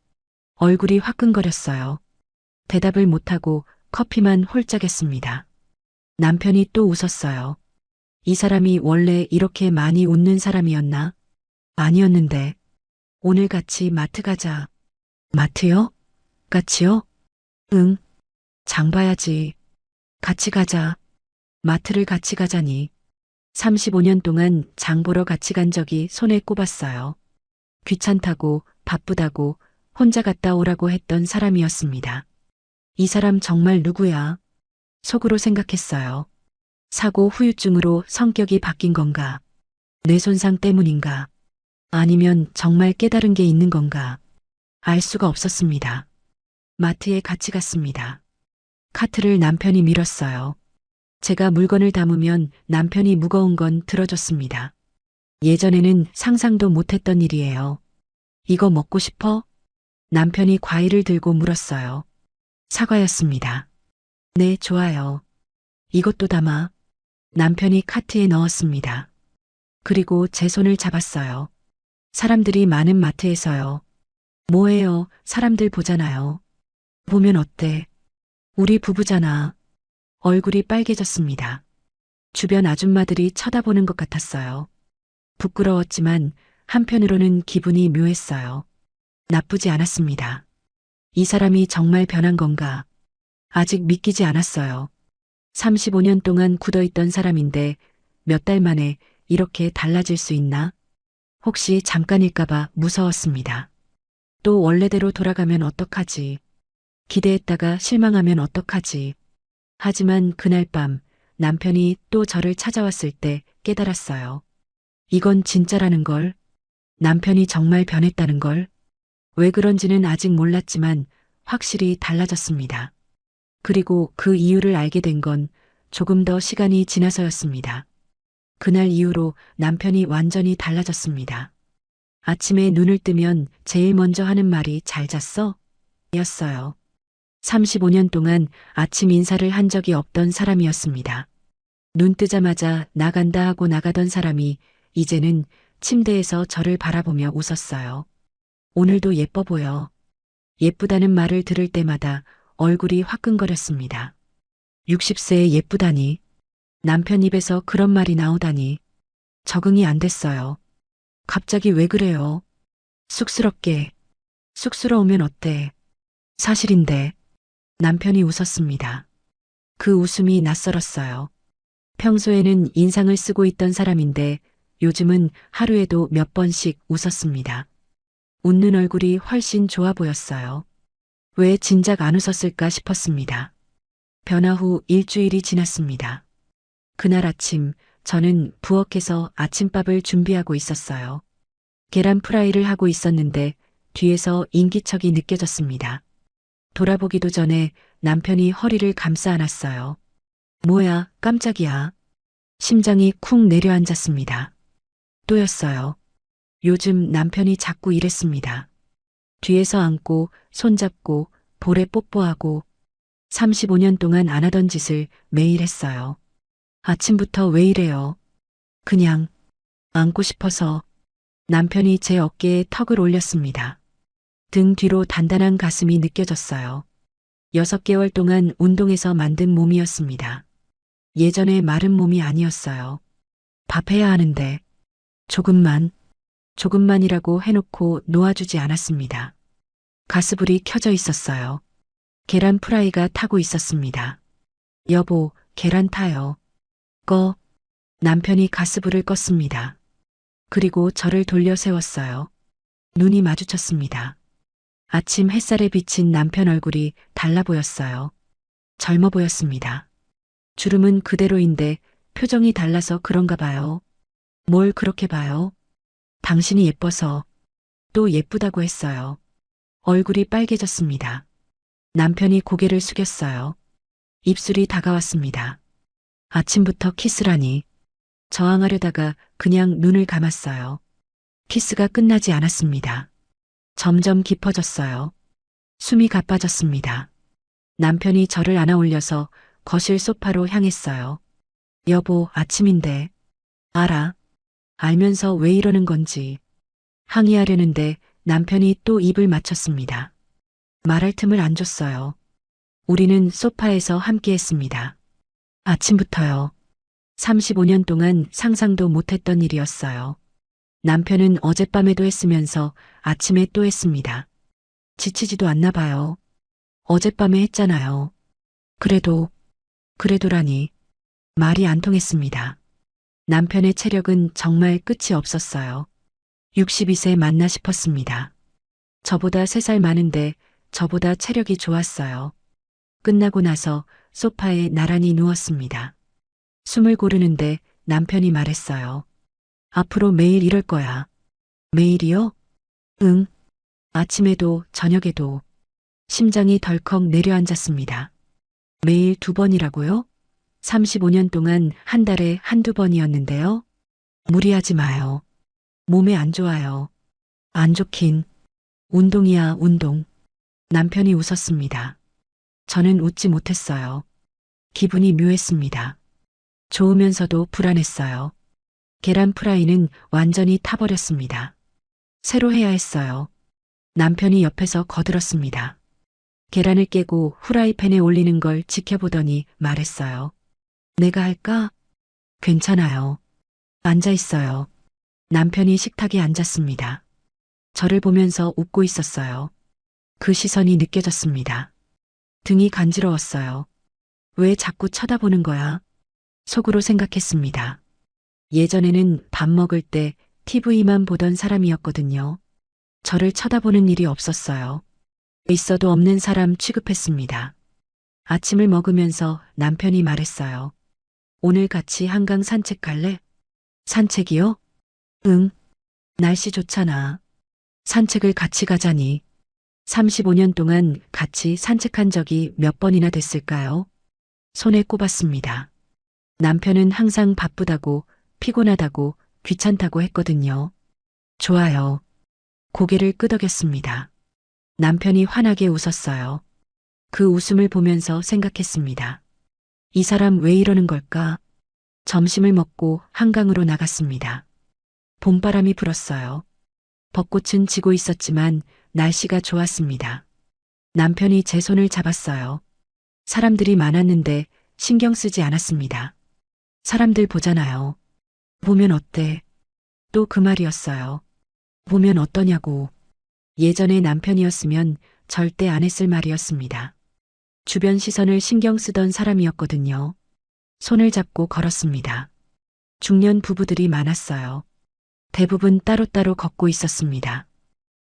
얼굴이 화끈거렸어요. 대답을 못하고 커피만 홀짝했습니다. 남편이 또 웃었어요. 이 사람이 원래 이렇게 많이 웃는 사람이었나? 아니었는데. 오늘 같이 마트 가자. 마트요? 같이요? 응. 장 봐야지. 같이 가자. 마트를 같이 가자니. 35년 동안 장 보러 같이 간 적이 손에 꼽았어요. 귀찮다고, 바쁘다고, 혼자 갔다 오라고 했던 사람이었습니다. 이 사람 정말 누구야? 속으로 생각했어요. 사고 후유증으로 성격이 바뀐 건가? 뇌손상 때문인가? 아니면 정말 깨달은 게 있는 건가? 알 수가 없었습니다. 마트에 같이 갔습니다. 카트를 남편이 밀었어요. 제가 물건을 담으면 남편이 무거운 건 들어줬습니다. 예전에는 상상도 못했던 일이에요. 이거 먹고 싶어? 남편이 과일을 들고 물었어요. 사과였습니다. 네, 좋아요. 이것도 담아. 남편이 카트에 넣었습니다. 그리고 제 손을 잡았어요. 사람들이 많은 마트에서요. 뭐예요? 사람들 보잖아요. 보면 어때? 우리 부부잖아. 얼굴이 빨개졌습니다. 주변 아줌마들이 쳐다보는 것 같았어요. 부끄러웠지만 한편으로는 기분이 묘했어요. 나쁘지 않았습니다. 이 사람이 정말 변한 건가? 아직 믿기지 않았어요. 35년 동안 굳어있던 사람인데 몇 달 만에 이렇게 달라질 수 있나? 혹시 잠깐일까봐 무서웠습니다. 또 원래대로 돌아가면 어떡하지? 기대했다가 실망하면 어떡하지? 하지만 그날 밤 남편이 또 저를 찾아왔을 때 깨달았어요. 이건 진짜라는 걸. 남편이 정말 변했다는 걸. 왜 그런지는 아직 몰랐지만 확실히 달라졌습니다. 그리고 그 이유를 알게 된 건 조금 더 시간이 지나서였습니다. 그날 이후로 남편이 완전히 달라졌습니다. 아침에 눈을 뜨면 제일 먼저 하는 말이 잘 잤어? 였어요. 35년 동안 아침 인사를 한 적이 없던 사람이었습니다. 눈 뜨자마자 나간다 하고 나가던 사람이 이제는 침대에서 저를 바라보며 웃었어요. 오늘도 예뻐 보여. 예쁘다는 말을 들을 때마다 얼굴이 화끈거렸습니다. 60세에 예쁘다니. 남편 입에서 그런 말이 나오다니. 적응이 안 됐어요. 갑자기 왜 그래요? 쑥스럽게. 쑥스러우면 어때? 사실인데. 남편이 웃었습니다. 그 웃음이 낯설었어요. 평소에는 인상을 쓰고 있던 사람인데 요즘은 하루에도 몇 번씩 웃었습니다. 웃는 얼굴이 훨씬 좋아 보였어요. 왜 진작 안 웃었을까 싶었습니다. 변화 후 일주일이 지났습니다. 그날 아침 저는 부엌에서 아침밥을 준비하고 있었어요. 계란 프라이를 하고 있었는데 뒤에서 인기척이 느껴졌습니다. 돌아보기도 전에 남편이 허리를 감싸 안았어요. 뭐야, 깜짝이야. 심장이 쿵 내려앉았습니다. 또였어요. 요즘 남편이 자꾸 이랬습니다. 뒤에서 안고, 손잡고, 볼에 뽀뽀하고, 35년 동안 안 하던 짓을 매일 했어요. 아침부터 왜 이래요? 그냥, 안고 싶어서. 남편이 제 어깨에 턱을 올렸습니다. 등 뒤로 단단한 가슴이 느껴졌어요. 6개월 동안 운동해서 만든 몸이었습니다. 예전의 마른 몸이 아니었어요. 밥해야 하는데, 조금만이라고 해놓고 놓아주지 않았습니다. 가스불이 켜져 있었어요. 계란 프라이가 타고 있었습니다. 여보, 계란 타요. 꺼. 남편이 가스불을 껐습니다. 그리고 저를 돌려 세웠어요. 눈이 마주쳤습니다. 아침 햇살에 비친 남편 얼굴이 달라 보였어요. 젊어 보였습니다. 주름은 그대로인데 표정이 달라서 그런가 봐요. 뭘 그렇게 봐요? 당신이 예뻐서. 또 예쁘다고 했어요. 얼굴이 빨개졌습니다. 남편이 고개를 숙였어요. 입술이 다가왔습니다. 아침부터 키스라니. 저항하려다가 그냥 눈을 감았어요. 키스가 끝나지 않았습니다. 점점 깊어졌어요. 숨이 가빠졌습니다. 남편이 저를 안아 올려서 거실 소파로 향했어요. 여보, 아침인데. 알아. 알면서 왜 이러는 건지. 항의하려는데 남편이 또 입을 맞췄습니다. 말할 틈을 안 줬어요. 우리는 소파에서 함께 했습니다. 아침부터요. 35년 동안 상상도 못했던 일이었어요. 남편은 어젯밤에도 했으면서 아침에 또 했습니다. 지치지도 않나 봐요. 어젯밤에 했잖아요. 그래도라니. 말이 안 통했습니다. 남편의 체력은 정말 끝이 없었어요. 62세 맞나 싶었습니다. 저보다 3살 많은데 저보다 체력이 좋았어요. 끝나고 나서 소파에 나란히 누웠습니다. 숨을 고르는데 남편이 말했어요. 앞으로 매일 이럴 거야. 매일이요? 응. 아침에도 저녁에도. 심장이 덜컥 내려앉았습니다. 매일 2번이라고요? 35년 동안 한 달에 한두 번이었는데요. 무리하지 마요. 몸에 안 좋아요. 안 좋긴. 운동이야, 운동. 남편이 웃었습니다. 저는 웃지 못했어요. 기분이 묘했습니다. 좋으면서도 불안했어요. 계란 프라이는 완전히 타버렸습니다. 새로 해야 했어요. 남편이 옆에서 거들었습니다. 계란을 깨고 후라이팬에 올리는 걸 지켜보더니 말했어요. 내가 할까? 괜찮아요. 앉아 있어요. 남편이 식탁에 앉았습니다. 저를 보면서 웃고 있었어요. 그 시선이 느껴졌습니다. 등이 간지러웠어요. 왜 자꾸 쳐다보는 거야? 속으로 생각했습니다. 예전에는 밥 먹을 때 TV만 보던 사람이었거든요. 저를 쳐다보는 일이 없었어요. 있어도 없는 사람 취급했습니다. 아침을 먹으면서 남편이 말했어요. 오늘 같이 한강 산책 갈래? 산책이요? 응. 날씨 좋잖아. 산책을 같이 가자니. 35년 동안 같이 산책한 적이 몇 번이나 됐을까요? 손에 꼽았습니다. 남편은 항상 바쁘다고, 피곤하다고, 귀찮다고 했거든요. 좋아요. 고개를 끄덕였습니다. 남편이 환하게 웃었어요. 그 웃음을 보면서 생각했습니다. 이 사람 왜 이러는 걸까? 점심을 먹고 한강으로 나갔습니다. 봄바람이 불었어요. 벚꽃은 지고 있었지만 날씨가 좋았습니다. 남편이 제 손을 잡았어요. 사람들이 많았는데 신경 쓰지 않았습니다. 사람들 보잖아요. 보면 어때? 또 그 말이었어요. 보면 어떠냐고. 예전에 남편이었으면 절대 안 했을 말이었습니다. 주변 시선을 신경 쓰던 사람이었거든요. 손을 잡고 걸었습니다. 중년 부부들이 많았어요. 대부분 따로따로 걷고 있었습니다.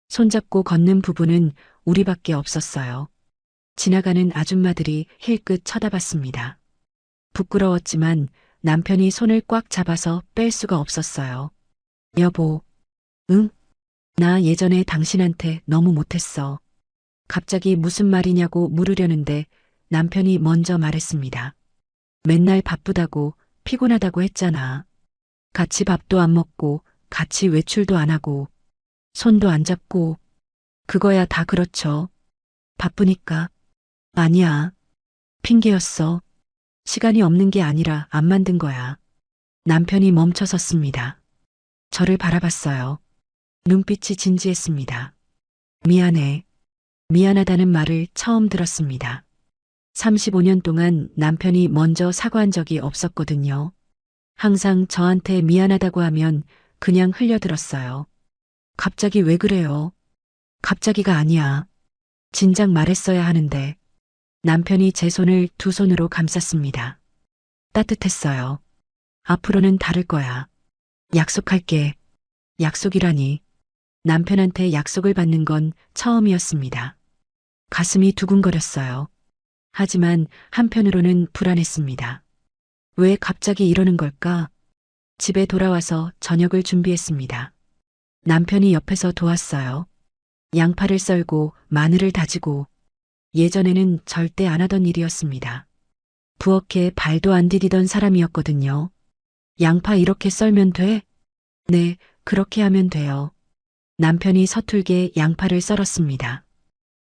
손잡고 걷는 부부는 우리밖에 없었어요. 지나가는 아줌마들이 힐끗 쳐다봤습니다. 부끄러웠지만 남편이 손을 꽉 잡아서 뺄 수가 없었어요. 여보, 응? 나 예전에 당신한테 너무 못했어. 갑자기 무슨 말이냐고 물으려는데 남편이 먼저 말했습니다. 맨날 바쁘다고 피곤하다고 했잖아. 같이 밥도 안 먹고 같이 외출도 안 하고 손도 안 잡고 그거야 다 그렇죠. 바쁘니까. 아니야. 핑계였어. 시간이 없는 게 아니라 안 만든 거야. 남편이 멈춰섰습니다. 저를 바라봤어요. 눈빛이 진지했습니다. 미안해. 미안하다는 말을 처음 들었습니다. 35년 동안 남편이 먼저 사과한 적이 없었거든요. 항상 저한테 미안하다고 하면 그냥 흘려들었어요. 갑자기 왜 그래요? 갑자기가 아니야. 진작 말했어야 하는데. 남편이 제 손을 두 손으로 감쌌습니다. 따뜻했어요. 앞으로는 다를 거야. 약속할게. 약속이라니. 남편한테 약속을 받는 건 처음이었습니다. 가슴이 두근거렸어요. 하지만 한편으로는 불안했습니다. 왜 갑자기 이러는 걸까? 집에 돌아와서 저녁을 준비했습니다. 남편이 옆에서 도왔어요. 양파를 썰고 마늘을 다지고 예전에는 절대 안 하던 일이었습니다. 부엌에 발도 안 디디던 사람이었거든요. 양파 이렇게 썰면 돼? 네, 그렇게 하면 돼요. 남편이 서툴게 양파를 썰었습니다.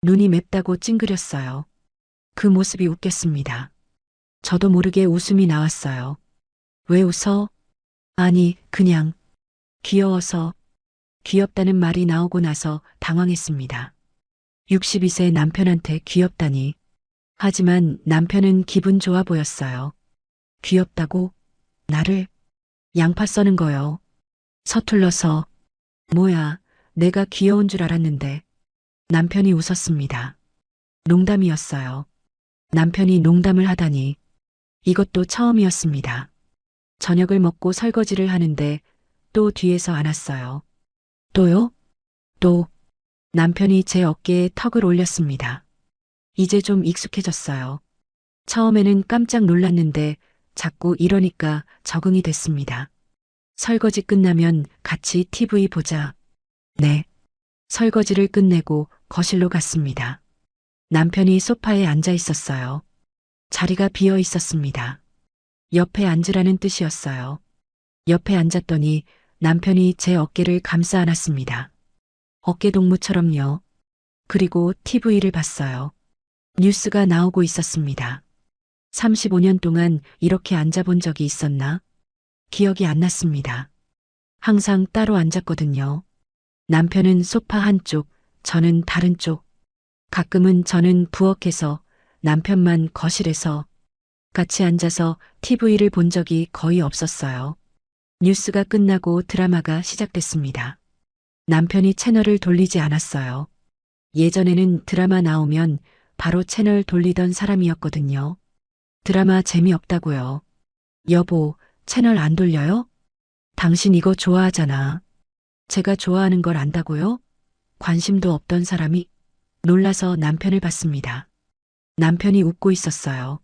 눈이 맵다고 찡그렸어요. 그 모습이 웃겼습니다. 저도 모르게 웃음이 나왔어요. 왜 웃어? 아니, 그냥 귀여워서. 귀엽다는 말이 나오고 나서 당황했습니다. 62세 남편한테 귀엽다니. 하지만 남편은 기분 좋아 보였어요. 귀엽다고? 나를? 양파 써는 거요. 서툴러서. 뭐야, 내가 귀여운 줄 알았는데. 남편이 웃었습니다. 농담이었어요. 남편이 농담을 하다니. 이것도 처음이었습니다. 저녁을 먹고 설거지를 하는데 또 뒤에서 안았어요. 또요? 또. 남편이 제 어깨에 턱을 올렸습니다. 이제 좀 익숙해졌어요. 처음에는 깜짝 놀랐는데 자꾸 이러니까 적응이 됐습니다. 설거지 끝나면 같이 TV 보자. 네. 설거지를 끝내고 거실로 갔습니다. 남편이 소파에 앉아 있었어요. 자리가 비어 있었습니다. 옆에 앉으라는 뜻이었어요. 옆에 앉았더니 남편이 제 어깨를 감싸 안았습니다. 어깨 동무처럼요. 그리고 TV를 봤어요. 뉴스가 나오고 있었습니다. 35년 동안 이렇게 앉아본 적이 있었나? 기억이 안 났습니다. 항상 따로 앉았거든요. 남편은 소파 한쪽, 저는 다른 쪽. 가끔은 저는 부엌에서, 남편만 거실에서 같이 앉아서 TV를 본 적이 거의 없었어요. 뉴스가 끝나고 드라마가 시작됐습니다. 남편이 채널을 돌리지 않았어요. 예전에는 드라마 나오면 바로 채널 돌리던 사람이었거든요. 드라마 재미없다고요. 여보, 채널 안 돌려요? 당신 이거 좋아하잖아. 제가 좋아하는 걸 안다고요? 관심도 없던 사람이 놀라서 남편을 봤습니다. 남편이 웃고 있었어요.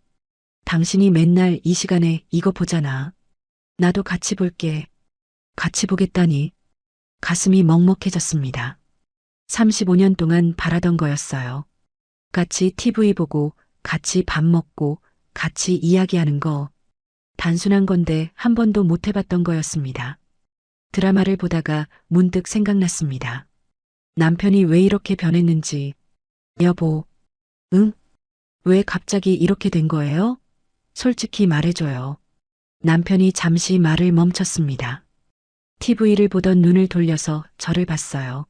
당신이 맨날 이 시간에 이거 보잖아. 나도 같이 볼게. 같이 보겠다니. 가슴이 먹먹해졌습니다. 35년 동안 바라던 거였어요. 같이 TV 보고, 같이 밥 먹고, 같이 이야기하는 거. 단순한 건데 한 번도 못 해봤던 거였습니다. 드라마를 보다가 문득 생각났습니다. 남편이 왜 이렇게 변했는지. 여보, 응? 왜 갑자기 이렇게 된 거예요? 솔직히 말해줘요. 남편이 잠시 말을 멈췄습니다. TV를 보던 눈을 돌려서 저를 봤어요.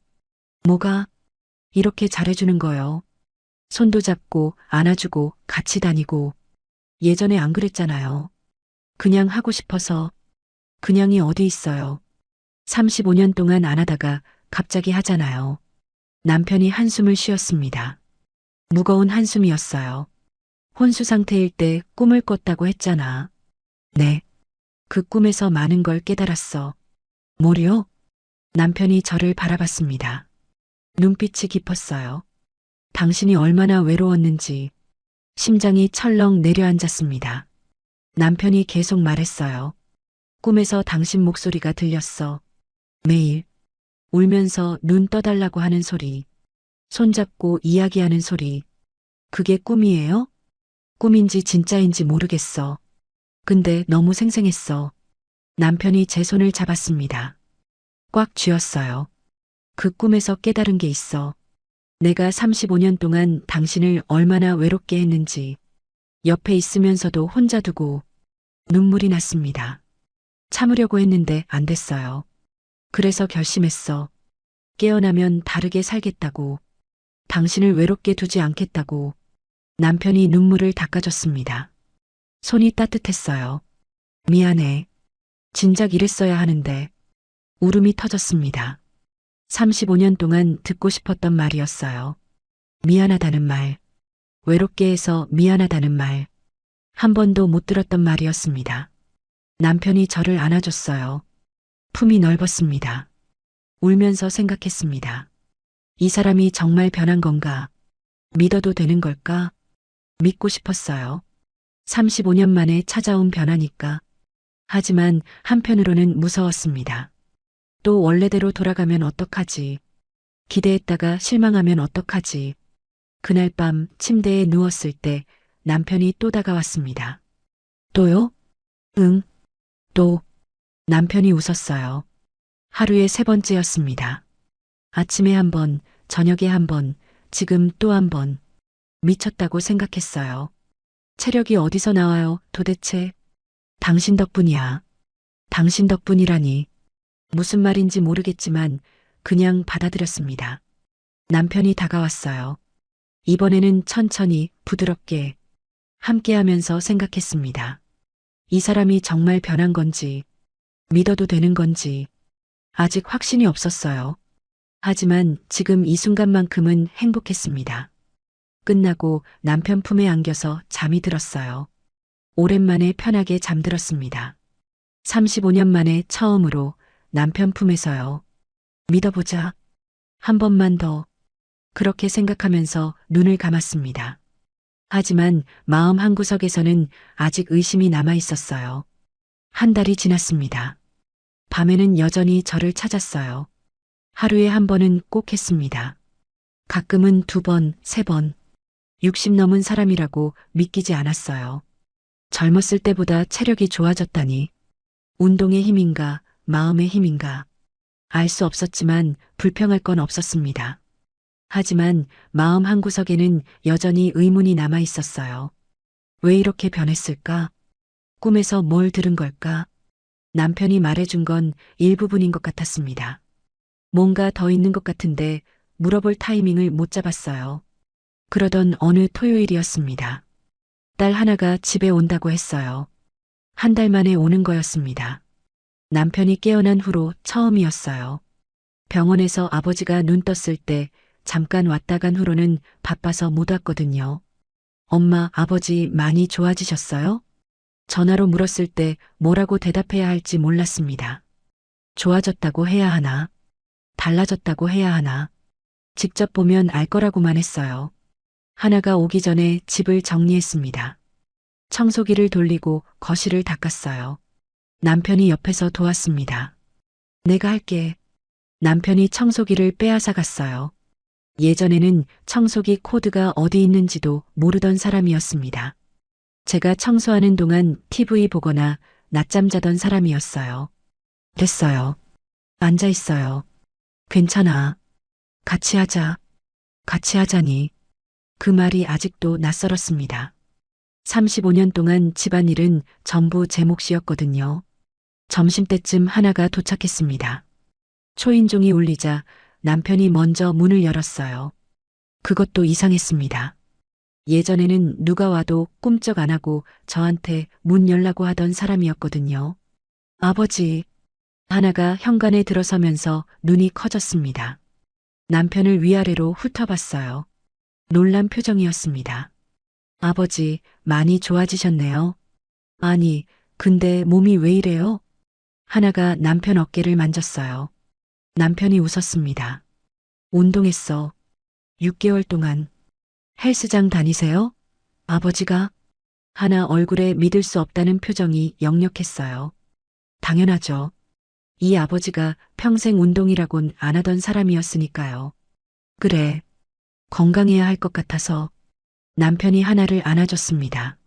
뭐가? 이렇게 잘해주는 거요. 손도 잡고 안아주고 같이 다니고. 예전에 안 그랬잖아요. 그냥 하고 싶어서. 그냥이 어디 있어요. 35년 동안 안 하다가 갑자기 하잖아요. 남편이 한숨을 쉬었습니다. 무거운 한숨이었어요. 혼수 상태일 때 꿈을 꿨다고 했잖아. 네. 그 꿈에서 많은 걸 깨달았어. 뭐요? 남편이 저를 바라봤습니다. 눈빛이 깊었어요. 당신이 얼마나 외로웠는지 심장이 철렁 내려앉았습니다. 남편이 계속 말했어요. 꿈에서 당신 목소리가 들렸어. 매일 울면서 눈 떠달라고 하는 소리, 손잡고 이야기하는 소리. 그게 꿈이에요? 꿈인지 진짜인지 모르겠어. 근데 너무 생생했어. 남편이 제 손을 잡았습니다. 꽉 쥐었어요. 그 꿈에서 깨달은 게 있어. 내가 35년 동안 당신을 얼마나 외롭게 했는지, 옆에 있으면서도 혼자 두고 눈물이 났습니다. 참으려고 했는데 안 됐어요. 그래서 결심했어. 깨어나면 다르게 살겠다고. 당신을 외롭게 두지 않겠다고. 남편이 눈물을 닦아줬습니다. 손이 따뜻했어요. 미안해. 진작 이랬어야 하는데. 울음이 터졌습니다. 35년 동안 듣고 싶었던 말이었어요. 미안하다는 말. 외롭게 해서 미안하다는 말. 한 번도 못 들었던 말이었습니다. 남편이 저를 안아줬어요. 품이 넓었습니다. 울면서 생각했습니다. 이 사람이 정말 변한 건가? 믿어도 되는 걸까? 믿고 싶었어요. 35년 만에 찾아온 변화니까. 하지만 한편으로는 무서웠습니다. 또 원래대로 돌아가면 어떡하지? 기대했다가 실망하면 어떡하지? 그날 밤 침대에 누웠을 때 남편이 또 다가왔습니다. 또요? 응, 또. 남편이 웃었어요. 하루에 3번째였습니다. 아침에 한 번, 저녁에 한 번, 지금 또 한 번. 미쳤다고 생각했어요. 체력이 어디서 나와요, 도대체? 당신 덕분이야. 당신 덕분이라니. 무슨 말인지 모르겠지만 그냥 받아들였습니다. 남편이 다가왔어요. 이번에는 천천히, 부드럽게, 함께하면서 생각했습니다. 이 사람이 정말 변한 건지, 믿어도 되는 건지, 아직 확신이 없었어요. 하지만 지금 이 순간만큼은 행복했습니다. 끝나고 남편 품에 안겨서 잠이 들었어요. 오랜만에 편하게 잠들었습니다. 35년 만에 처음으로 남편 품에서요. 믿어보자. 한 번만 더. 그렇게 생각하면서 눈을 감았습니다. 하지만 마음 한구석에서는 아직 의심이 남아 있었어요. 한 달이 지났습니다. 밤에는 여전히 저를 찾았어요. 하루에 한 번은 꼭 했습니다. 가끔은 2번, 3번. 60 넘은 사람이라고 믿기지 않았어요. 젊었을 때보다 체력이 좋아졌다니. 운동의 힘인가, 마음의 힘인가. 알 수 없었지만 불평할 건 없었습니다. 하지만 마음 한구석에는 여전히 의문이 남아 있었어요. 왜 이렇게 변했을까? 꿈에서 뭘 들은 걸까? 남편이 말해준 건 일부분인 것 같았습니다. 뭔가 더 있는 것 같은데 물어볼 타이밍을 못 잡았어요. 그러던 어느 토요일이었습니다. 딸 하나가 집에 온다고 했어요. 한 달 만에 오는 거였습니다. 남편이 깨어난 후로 처음이었어요. 병원에서 아버지가 눈 떴을 때 잠깐 왔다 간 후로는 바빠서 못 왔거든요. 엄마, 아버지 많이 좋아지셨어요? 전화로 물었을 때 뭐라고 대답해야 할지 몰랐습니다. 좋아졌다고 해야 하나? 달라졌다고 해야 하나? 직접 보면 알 거라고만 했어요. 하나가 오기 전에 집을 정리했습니다. 청소기를 돌리고 거실을 닦았어요. 남편이 옆에서 도왔습니다. 내가 할게. 남편이 청소기를 빼앗아 갔어요. 예전에는 청소기 코드가 어디 있는지도 모르던 사람이었습니다. 제가 청소하는 동안 TV 보거나 낮잠 자던 사람이었어요. 됐어요. 앉아 있어요. 괜찮아. 같이 하자. 같이 하자니. 그 말이 아직도 낯설었습니다. 35년 동안 집안일은 전부 제 몫이었거든요. 점심때쯤 하나가 도착했습니다. 초인종이 울리자 남편이 먼저 문을 열었어요. 그것도 이상했습니다. 예전에는 누가 와도 꿈쩍 안 하고 저한테 문 열라고 하던 사람이었거든요. 아버지, 하나가 현관에 들어서면서 눈이 커졌습니다. 남편을 위아래로 훑어봤어요. 놀란 표정이었습니다. 아버지, 많이 좋아지셨네요. 아니, 근데 몸이 왜 이래요? 하나가 남편 어깨를 만졌어요. 남편이 웃었습니다. 운동했어. 6개월 동안. 헬스장 다니세요? 아버지가? 하나 얼굴에 믿을 수 없다는 표정이 역력했어요. 당연하죠. 이 아버지가 평생 운동이라곤 안 하던 사람이었으니까요. 그래. 건강해야 할 것 같아서 남편이 하나를 안아줬습니다.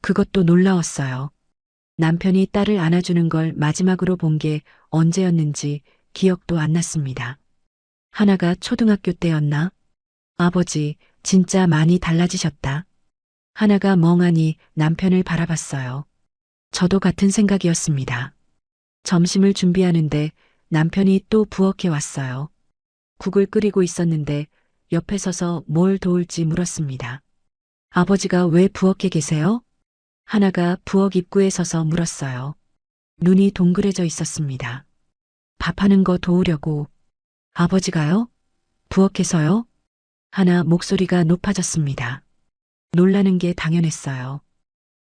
그것도 놀라웠어요. 남편이 딸을 안아주는 걸 마지막으로 본 게 언제였는지 기억도 안 났습니다. 하나가 초등학교 때였나? 아버지, 진짜 많이 달라지셨다. 하나가 멍하니 남편을 바라봤어요. 저도 같은 생각이었습니다. 점심을 준비하는데 남편이 또 부엌에 왔어요. 국을 끓이고 있었는데 옆에 서서 뭘 도울지 물었습니다. 아버지가 왜 부엌에 계세요? 하나가 부엌 입구에 서서 물었어요. 눈이 동그래져 있었습니다. 밥하는 거 도우려고. 아버지가요? 부엌에서요? 하나 목소리가 높아졌습니다. 놀라는 게 당연했어요.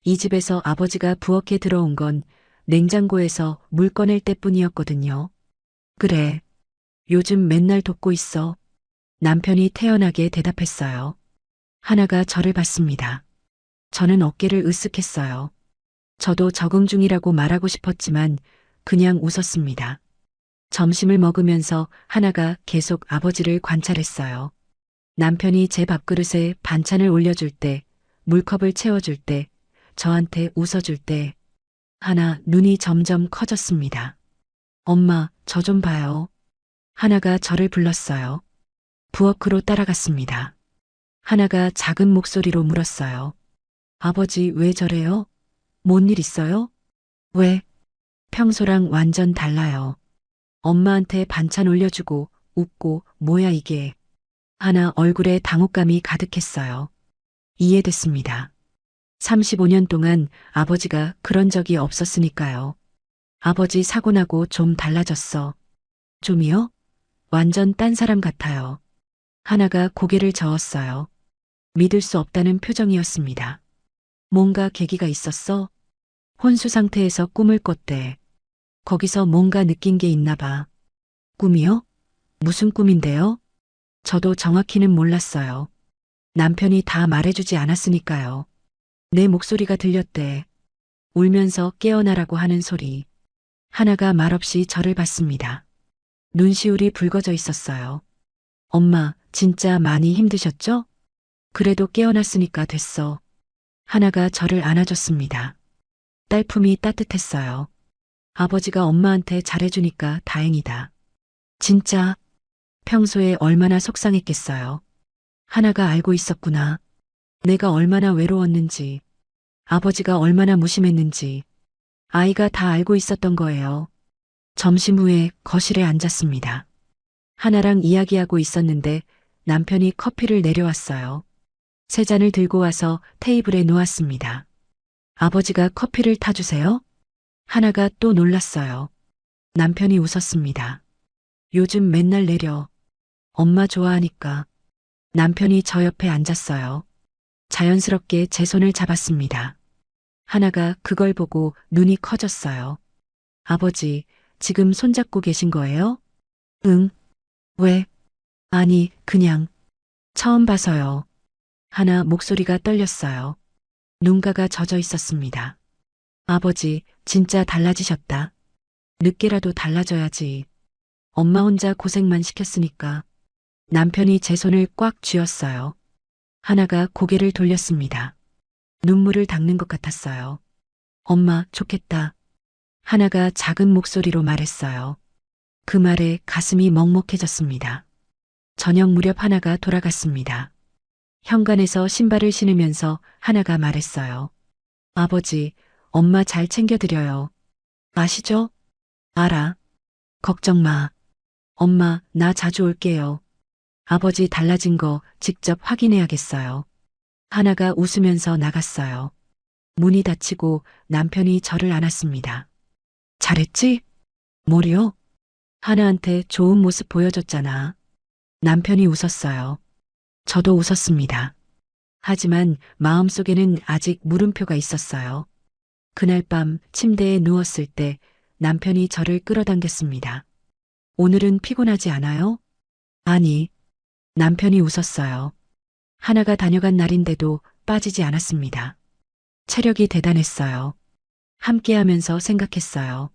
이 집에서 아버지가 부엌에 들어온 건 냉장고에서 물 꺼낼 때뿐이었거든요. 그래. 요즘 맨날 돕고 있어. 남편이 태연하게 대답했어요. 하나가 저를 봤습니다. 저는 어깨를 으쓱했어요. 저도 적응 중이라고 말하고 싶었지만 그냥 웃었습니다. 점심을 먹으면서 하나가 계속 아버지를 관찰했어요. 남편이 제 밥그릇에 반찬을 올려줄 때, 물컵을 채워줄 때, 저한테 웃어줄 때, 하나 눈이 점점 커졌습니다. 엄마, 저 좀 봐요. 하나가 저를 불렀어요. 부엌으로 따라갔습니다. 하나가 작은 목소리로 물었어요. 아버지, 왜 저래요? 뭔 일 있어요? 왜? 평소랑 완전 달라요. 엄마한테 반찬 올려주고, 웃고, 뭐야 이게. 하나 얼굴에 당혹감이 가득했어요. 이해됐습니다. 35년 동안 아버지가 그런 적이 없었으니까요. 아버지 사고 나고 좀 달라졌어. 좀이요? 완전 딴 사람 같아요. 하나가 고개를 저었어요. 믿을 수 없다는 표정이었습니다. 뭔가 계기가 있었어? 혼수 상태에서 꿈을 꿨대. 거기서 뭔가 느낀 게 있나 봐. 꿈이요? 무슨 꿈인데요? 저도 정확히는 몰랐어요. 남편이 다 말해주지 않았으니까요. 내 목소리가 들렸대. 울면서 깨어나라고 하는 소리. 하나가 말없이 저를 봤습니다. 눈시울이 붉어져 있었어요. 엄마, 진짜 많이 힘드셨죠? 그래도 깨어났으니까 됐어. 하나가 저를 안아줬습니다. 딸품이 따뜻했어요. 아버지가 엄마한테 잘해주니까 다행이다. 진짜 평소에 얼마나 속상했겠어요. 하나가 알고 있었구나. 내가 얼마나 외로웠는지, 아버지가 얼마나 무심했는지, 아이가 다 알고 있었던 거예요. 점심 후에 거실에 앉았습니다. 하나랑 이야기하고 있었는데 남편이 커피를 내려왔어요. 세 잔을 들고 와서 테이블에 놓았습니다. 아버지가 커피를 타주세요? 하나가 또 놀랐어요. 남편이 웃었습니다. 요즘 맨날 내려. 엄마 좋아하니까. 남편이 저 옆에 앉았어요. 자연스럽게 제 손을 잡았습니다. 하나가 그걸 보고 눈이 커졌어요. 아버지, 지금 손잡고 계신 거예요? 응. 왜? 아니, 그냥. 처음 봐서요. 하나 목소리가 떨렸어요. 눈가가 젖어 있었습니다. 아버지, 진짜 달라지셨다. 늦게라도 달라져야지. 엄마 혼자 고생만 시켰으니까. 남편이 제 손을 꽉 쥐었어요. 하나가 고개를 돌렸습니다. 눈물을 닦는 것 같았어요. 엄마, 좋겠다. 하나가 작은 목소리로 말했어요. 그 말에 가슴이 먹먹해졌습니다. 저녁 무렵 하나가 돌아갔습니다. 현관에서 신발을 신으면서 하나가 말했어요. 아버지, 엄마 잘 챙겨드려요. 아시죠? 알아. 걱정 마. 엄마, 나 자주 올게요. 아버지 달라진 거 직접 확인해야겠어요. 하나가 웃으면서 나갔어요. 문이 닫히고 남편이 저를 안았습니다. 잘했지? 뭐요? 하나한테 좋은 모습 보여줬잖아. 남편이 웃었어요. 저도 웃었습니다. 하지만 마음속에는 아직 물음표가 있었어요. 그날 밤 침대에 누웠을 때 남편이 저를 끌어당겼습니다. 오늘은 피곤하지 않아요? 아니, 남편이 웃었어요. 하나가 다녀간 날인데도 빠지지 않았습니다. 체력이 대단했어요. 함께하면서 생각했어요.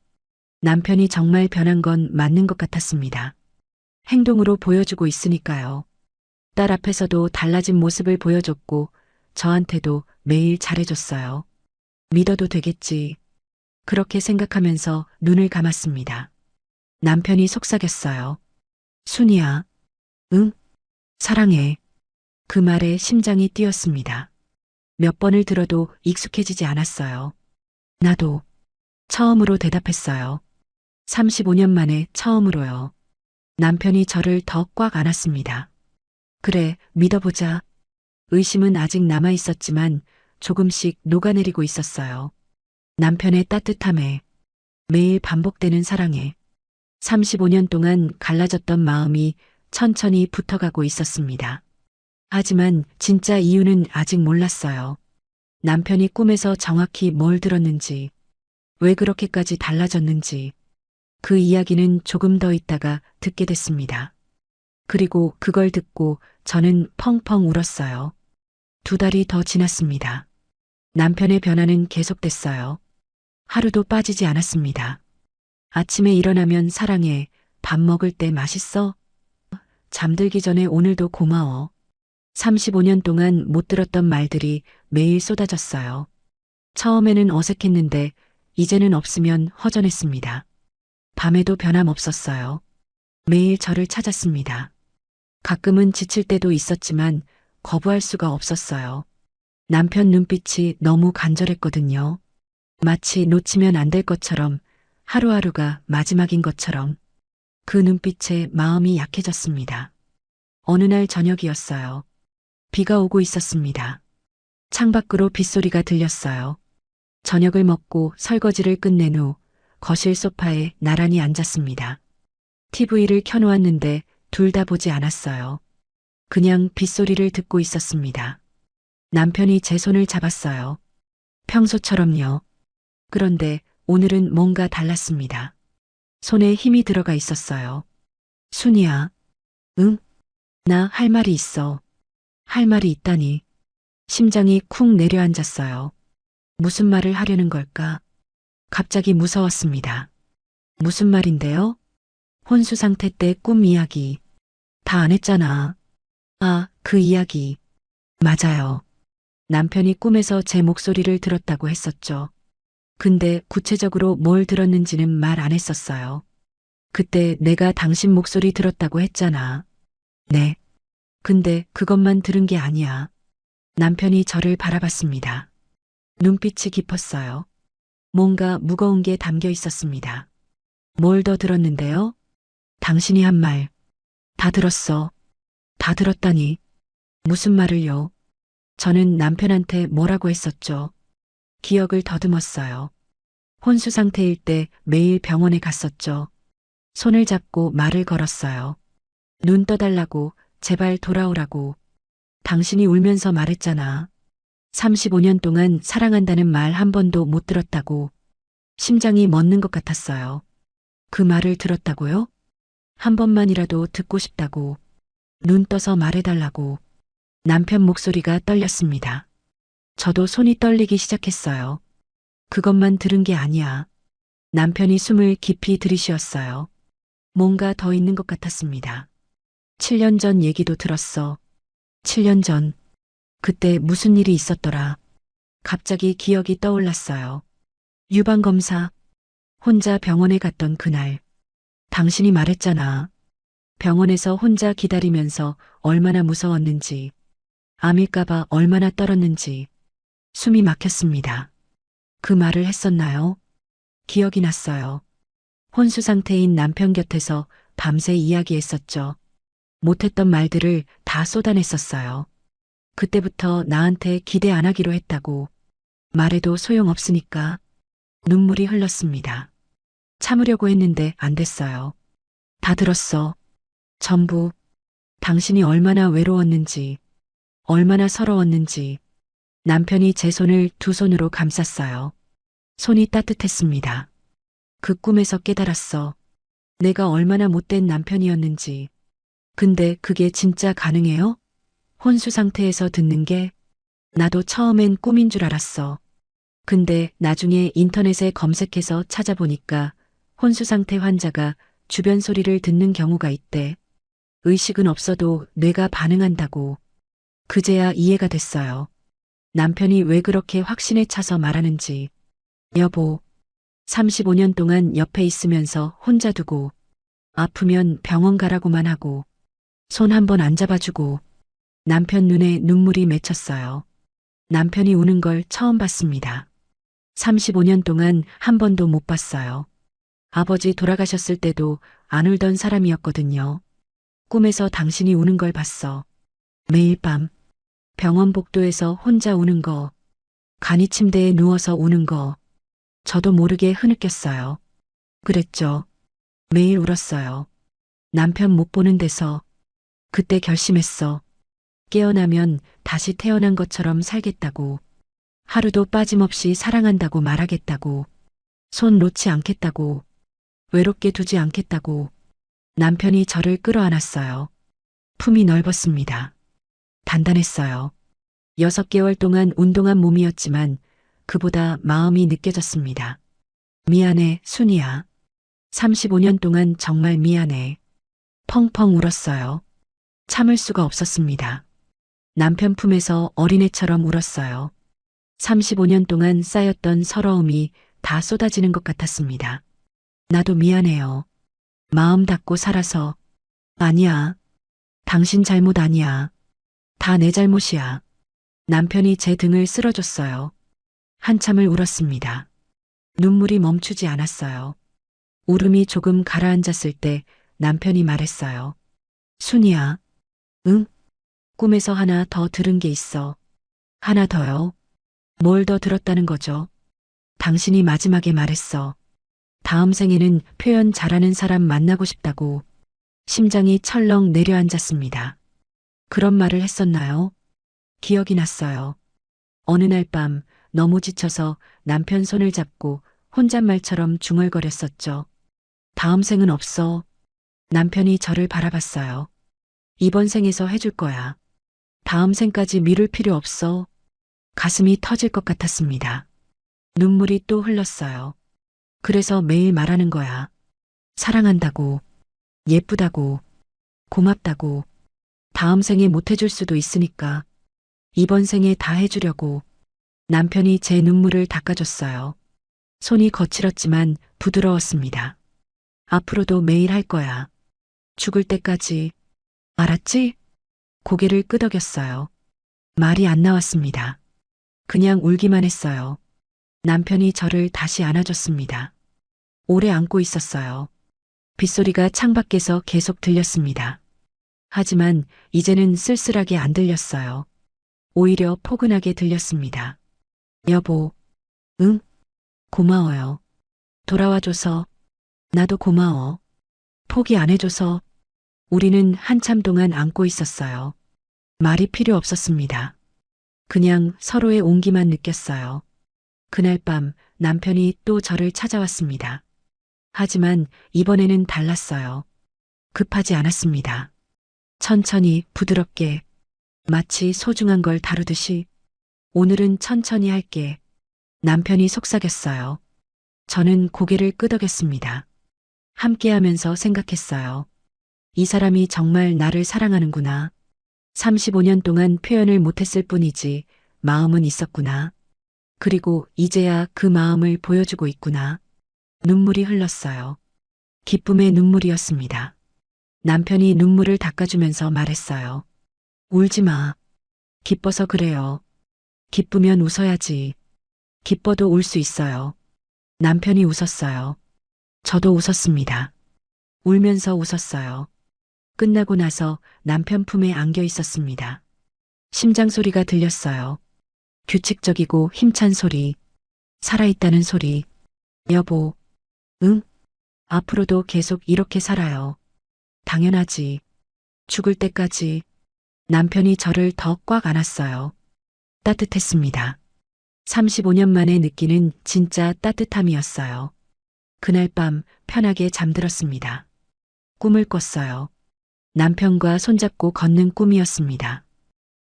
남편이 정말 변한 건 맞는 것 같았습니다. 행동으로 보여주고 있으니까요. 딸 앞에서도 달라진 모습을 보여줬고 저한테도 매일 잘해줬어요. 믿어도 되겠지. 그렇게 생각하면서 눈을 감았습니다. 남편이 속삭였어요. 순이야. 응? 사랑해. 그 말에 심장이 뛰었습니다. 몇 번을 들어도 익숙해지지 않았어요. 나도. 처음으로 대답했어요. 35년 만에 처음으로요. 남편이 저를 더 꽉 안았습니다. 그래, 믿어보자. 의심은 아직 남아 있었지만 조금씩 녹아내리고 있었어요. 남편의 따뜻함에, 매일 반복되는 사랑에, 35년 동안 갈라졌던 마음이 천천히 붙어가고 있었습니다. 하지만 진짜 이유는 아직 몰랐어요. 남편이 꿈에서 정확히 뭘 들었는지, 왜 그렇게까지 달라졌는지, 그 이야기는 조금 더 있다가 듣게 됐습니다. 그리고 그걸 듣고 저는 펑펑 울었어요. 2달이 더 지났습니다. 남편의 변화는 계속됐어요. 하루도 빠지지 않았습니다. 아침에 일어나면 사랑해, 밥 먹을 때 맛있어? 잠들기 전에 오늘도 고마워. 35년 동안 못 들었던 말들이 매일 쏟아졌어요. 처음에는 어색했는데 이제는 없으면 허전했습니다. 밤에도 변함없었어요. 매일 저를 찾았습니다. 가끔은 지칠 때도 있었지만 거부할 수가 없었어요. 남편 눈빛이 너무 간절했거든요. 마치 놓치면 안 될 것처럼, 하루하루가 마지막인 것처럼 그 눈빛에 마음이 약해졌습니다. 어느 날 저녁이었어요. 비가 오고 있었습니다. 창밖으로 빗소리가 들렸어요. 저녁을 먹고 설거지를 끝낸 후 거실 소파에 나란히 앉았습니다. TV를 켜놓았는데 둘 다 보지 않았어요. 그냥 빗소리를 듣고 있었습니다. 남편이 제 손을 잡았어요. 평소처럼요. 그런데 오늘은 뭔가 달랐습니다. 손에 힘이 들어가 있었어요. 순이야. 응? 나 할 말이 있어. 할 말이 있다니. 심장이 쿵 내려앉았어요. 무슨 말을 하려는 걸까? 갑자기 무서웠습니다. 무슨 말인데요? 혼수 상태 때 꿈 이야기. 다 안 했잖아. 아, 그 이야기. 맞아요. 남편이 꿈에서 제 목소리를 들었다고 했었죠. 근데 구체적으로 뭘 들었는지는 말 안 했었어요. 그때 내가 당신 목소리 들었다고 했잖아. 네. 근데 그것만 들은 게 아니야. 남편이 저를 바라봤습니다. 눈빛이 깊었어요. 뭔가 무거운 게 담겨 있었습니다. 뭘 더 들었는데요? 당신이 한 말. 다 들었어. 다 들었다니. 무슨 말을요? 저는 남편한테 뭐라고 했었죠. 기억을 더듬었어요. 혼수 상태일 때 매일 병원에 갔었죠. 손을 잡고 말을 걸었어요. 눈 떠달라고, 제발 돌아오라고. 당신이 울면서 말했잖아. 35년 동안 사랑한다는 말 한 번도 못 들었다고. 심장이 멎는 것 같았어요. 그 말을 들었다고요? 한 번만이라도 듣고 싶다고. 눈 떠서 말해달라고. 남편 목소리가 떨렸습니다. 저도 손이 떨리기 시작했어요. 그것만 들은 게 아니야. 남편이 숨을 깊이 들이쉬었어요. 뭔가 더 있는 것 같았습니다. 7년 전 얘기도 들었어. 7년 전. 그때 무슨 일이 있었더라. 갑자기 기억이 떠올랐어요. 유방검사. 혼자 병원에 갔던 그날. 당신이 말했잖아. 병원에서 혼자 기다리면서 얼마나 무서웠는지. 암일까봐 얼마나 떨었는지. 숨이 막혔습니다. 그 말을 했었나요? 기억이 났어요. 혼수 상태인 남편 곁에서 밤새 이야기했었죠. 못했던 말들을 다 쏟아냈었어요. 그때부터 나한테 기대 안 하기로 했다고. 말해도 소용없으니까. 눈물이 흘렀습니다. 참으려고 했는데 안 됐어요. 다 들었어. 전부. 당신이 얼마나 외로웠는지, 얼마나 서러웠는지. 남편이 제 손을 두 손으로 감쌌어요. 손이 따뜻했습니다. 그 꿈에서 깨달았어. 내가 얼마나 못된 남편이었는지. 근데 그게 진짜 가능해요? 혼수 상태에서 듣는 게 나도 처음엔 꿈인 줄 알았어. 근데 나중에 인터넷에 검색해서 찾아보니까 혼수 상태 환자가 주변 소리를 듣는 경우가 있대. 의식은 없어도 뇌가 반응한다고. 그제야 이해가 됐어요. 남편이 왜 그렇게 확신에 차서 말하는지. 여보, 35년 동안 옆에 있으면서 혼자 두고, 아프면 병원 가라고만 하고, 손 한 번 안 잡아주고, 남편 눈에 눈물이 맺혔어요. 남편이 우는 걸 처음 봤습니다. 35년 동안 한 번도 못 봤어요. 아버지 돌아가셨을 때도 안 울던 사람이었거든요. 꿈에서 당신이 우는 걸 봤어. 매일 밤, 병원 복도에서 혼자 우는 거, 간이 침대에 누워서 우는 거, 저도 모르게 흐느꼈어요. 그랬죠. 매일 울었어요. 남편 못 보는 데서. 그때 결심했어. 깨어나면 다시 태어난 것처럼 살겠다고. 하루도 빠짐없이 사랑한다고 말하겠다고. 손 놓지 않겠다고. 외롭게 두지 않겠다고. 남편이 저를 끌어안았어요. 품이 넓었습니다. 단단했어요. 6개월 동안 운동한 몸이었지만 그보다 마음이 느껴졌습니다. 미안해, 순이야. 35년 동안 정말 미안해. 펑펑 울었어요. 참을 수가 없었습니다. 남편 품에서 어린애처럼 울었어요. 35년 동안 쌓였던 서러움이 다 쏟아지는 것 같았습니다. 나도 미안해요. 마음 닫고 살아서. 아니야. 당신 잘못 아니야. 다 내 잘못이야. 남편이 제 등을 쓸어줬어요. 한참을 울었습니다. 눈물이 멈추지 않았어요. 울음이 조금 가라앉았을 때 남편이 말했어요. 순이야. 응? 꿈에서 하나 더 들은 게 있어. 하나 더요? 뭘 더 들었다는 거죠? 당신이 마지막에 말했어. 다음 생에는 표현 잘하는 사람 만나고 싶다고. 심장이 철렁 내려앉았습니다. 그런 말을 했었나요? 기억이 났어요. 어느 날 밤 너무 지쳐서 남편 손을 잡고 혼잣말처럼 중얼거렸었죠. 다음 생은 없어. 남편이 저를 바라봤어요. 이번 생에서 해줄 거야. 다음 생까지 미룰 필요 없어. 가슴이 터질 것 같았습니다. 눈물이 또 흘렀어요. 그래서 매일 말하는 거야. 사랑한다고, 예쁘다고, 고맙다고. 다음 생에 못 해줄 수도 있으니까 이번 생에 다 해주려고. 남편이 제 눈물을 닦아줬어요. 손이 거칠었지만 부드러웠습니다. 앞으로도 매일 할 거야. 죽을 때까지. 알았지? 고개를 끄덕였어요. 말이 안 나왔습니다. 그냥 울기만 했어요. 남편이 저를 다시 안아줬습니다. 오래 안고 있었어요. 빗소리가 창밖에서 계속 들렸습니다. 하지만 이제는 쓸쓸하게 안 들렸어요. 오히려 포근하게 들렸습니다. 여보, 응? 고마워요. 돌아와줘서. 나도 고마워. 포기 안 해줘서. 우리는 한참 동안 안고 있었어요. 말이 필요 없었습니다. 그냥 서로의 온기만 느꼈어요. 그날 밤 남편이 또 저를 찾아왔습니다. 하지만 이번에는 달랐어요. 급하지 않았습니다. 천천히 부드럽게 마치 소중한 걸 다루듯이 오늘은 천천히 할게. 남편이 속삭였어요. 저는 고개를 끄덕였습니다. 함께하면서 생각했어요. 이 사람이 정말 나를 사랑하는구나. 35년 동안 표현을 못했을 뿐이지 마음은 있었구나. 그리고 이제야 그 마음을 보여주고 있구나. 눈물이 흘렀어요. 기쁨의 눈물이었습니다. 남편이 눈물을 닦아주면서 말했어요. 울지 마. 기뻐서 그래요. 기쁘면 웃어야지. 기뻐도 울 수 있어요. 남편이 웃었어요. 저도 웃었습니다. 울면서 웃었어요. 끝나고 나서 남편 품에 안겨 있었습니다. 심장 소리가 들렸어요. 규칙적이고 힘찬 소리. 살아있다는 소리. 여보, 응? 앞으로도 계속 이렇게 살아요. 당연하지. 죽을 때까지 남편이 저를 더 꽉 안았어요. 따뜻했습니다. 35년 만에 느끼는 진짜 따뜻함이었어요. 그날 밤 편하게 잠들었습니다. 꿈을 꿨어요. 남편과 손잡고 걷는 꿈이었습니다.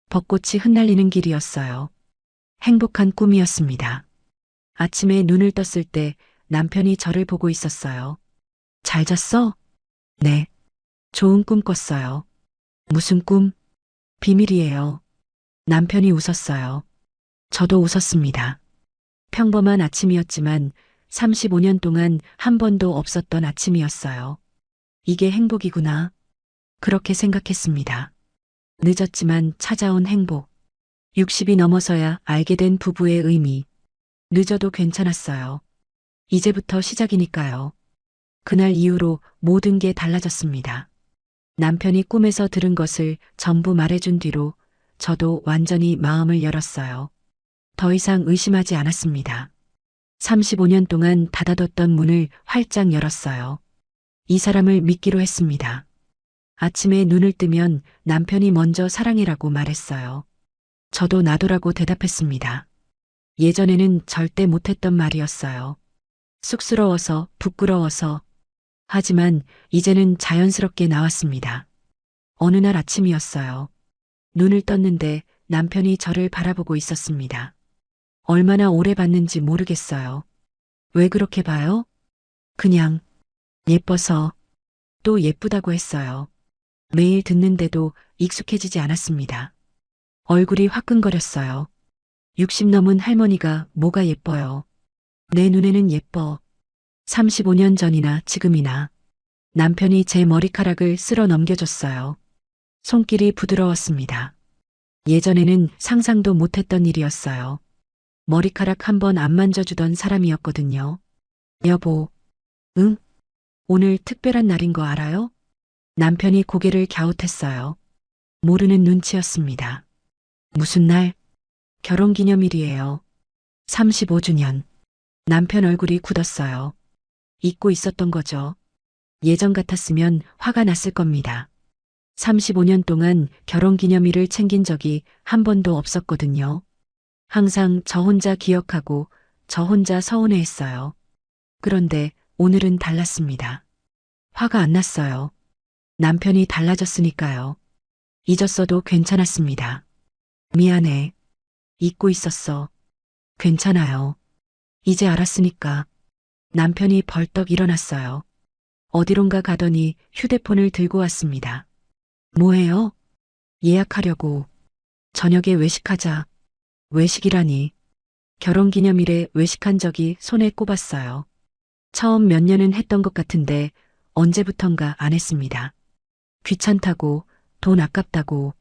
벚꽃이 흩날리는 길이었어요. 행복한 꿈이었습니다. 아침에 눈을 떴을 때 남편이 저를 보고 있었어요. 잘 잤어? 네. 좋은 꿈 꿨어요. 무슨 꿈? 비밀이에요. 남편이 웃었어요. 저도 웃었습니다. 평범한 아침이었지만 35년 동안 한 번도 없었던 아침이었어요. 이게 행복이구나. 그렇게 생각했습니다. 늦었지만 찾아온 행복. 60이 넘어서야 알게 된 부부의 의미. 늦어도 괜찮았어요. 이제부터 시작이니까요. 그날 이후로 모든 게 달라졌습니다. 남편이 꿈에서 들은 것을 전부 말해준 뒤로 저도 완전히 마음을 열었어요. 더 이상 의심하지 않았습니다. 35년 동안 닫아뒀던 문을 활짝 열었어요. 이 사람을 믿기로 했습니다. 아침에 눈을 뜨면 남편이 먼저 사랑이라고 말했어요. 저도 나도라고 대답했습니다. 예전에는 절대 못했던 말이었어요. 쑥스러워서, 부끄러워서. 하지만 이제는 자연스럽게 나왔습니다. 어느 날 아침이었어요. 눈을 떴는데 남편이 저를 바라보고 있었습니다. 얼마나 오래 봤는지 모르겠어요. 왜 그렇게 봐요? 그냥 예뻐서. 또 예쁘다고 했어요. 매일 듣는데도 익숙해지지 않았습니다. 얼굴이 화끈거렸어요. 60 넘은 할머니가 뭐가 예뻐요. 내 눈에는 예뻐. 35년 전이나 지금이나. 남편이 제 머리카락을 쓸어 넘겨줬어요. 손길이 부드러웠습니다. 예전에는 상상도 못했던 일이었어요. 머리카락 한 번 안 만져주던 사람이었거든요. 여보, 응? 오늘 특별한 날인 거 알아요? 남편이 고개를 갸웃했어요. 모르는 눈치였습니다. 무슨 날? 결혼기념일이에요. 35주년. 남편 얼굴이 굳었어요. 잊고 있었던 거죠. 예전 같았으면 화가 났을 겁니다. 35년 동안 결혼기념일을 챙긴 적이 한 번도 없었거든요. 항상 저 혼자 기억하고 저 혼자 서운해했어요. 그런데 오늘은 달랐습니다. 화가 안 났어요. 남편이 달라졌으니까요. 잊었어도 괜찮았습니다. 미안해. 잊고 있었어. 괜찮아요. 이제 알았으니까. 남편이 벌떡 일어났어요. 어디론가 가더니 휴대폰을 들고 왔습니다. 뭐해요? 예약하려고. 저녁에 외식하자. 외식이라니. 결혼기념일에 외식한 적이 손에 꼽았어요. 처음 몇 년은 했던 것 같은데 언제부턴가 안 했습니다. 귀찮다고, 돈 아깝다고.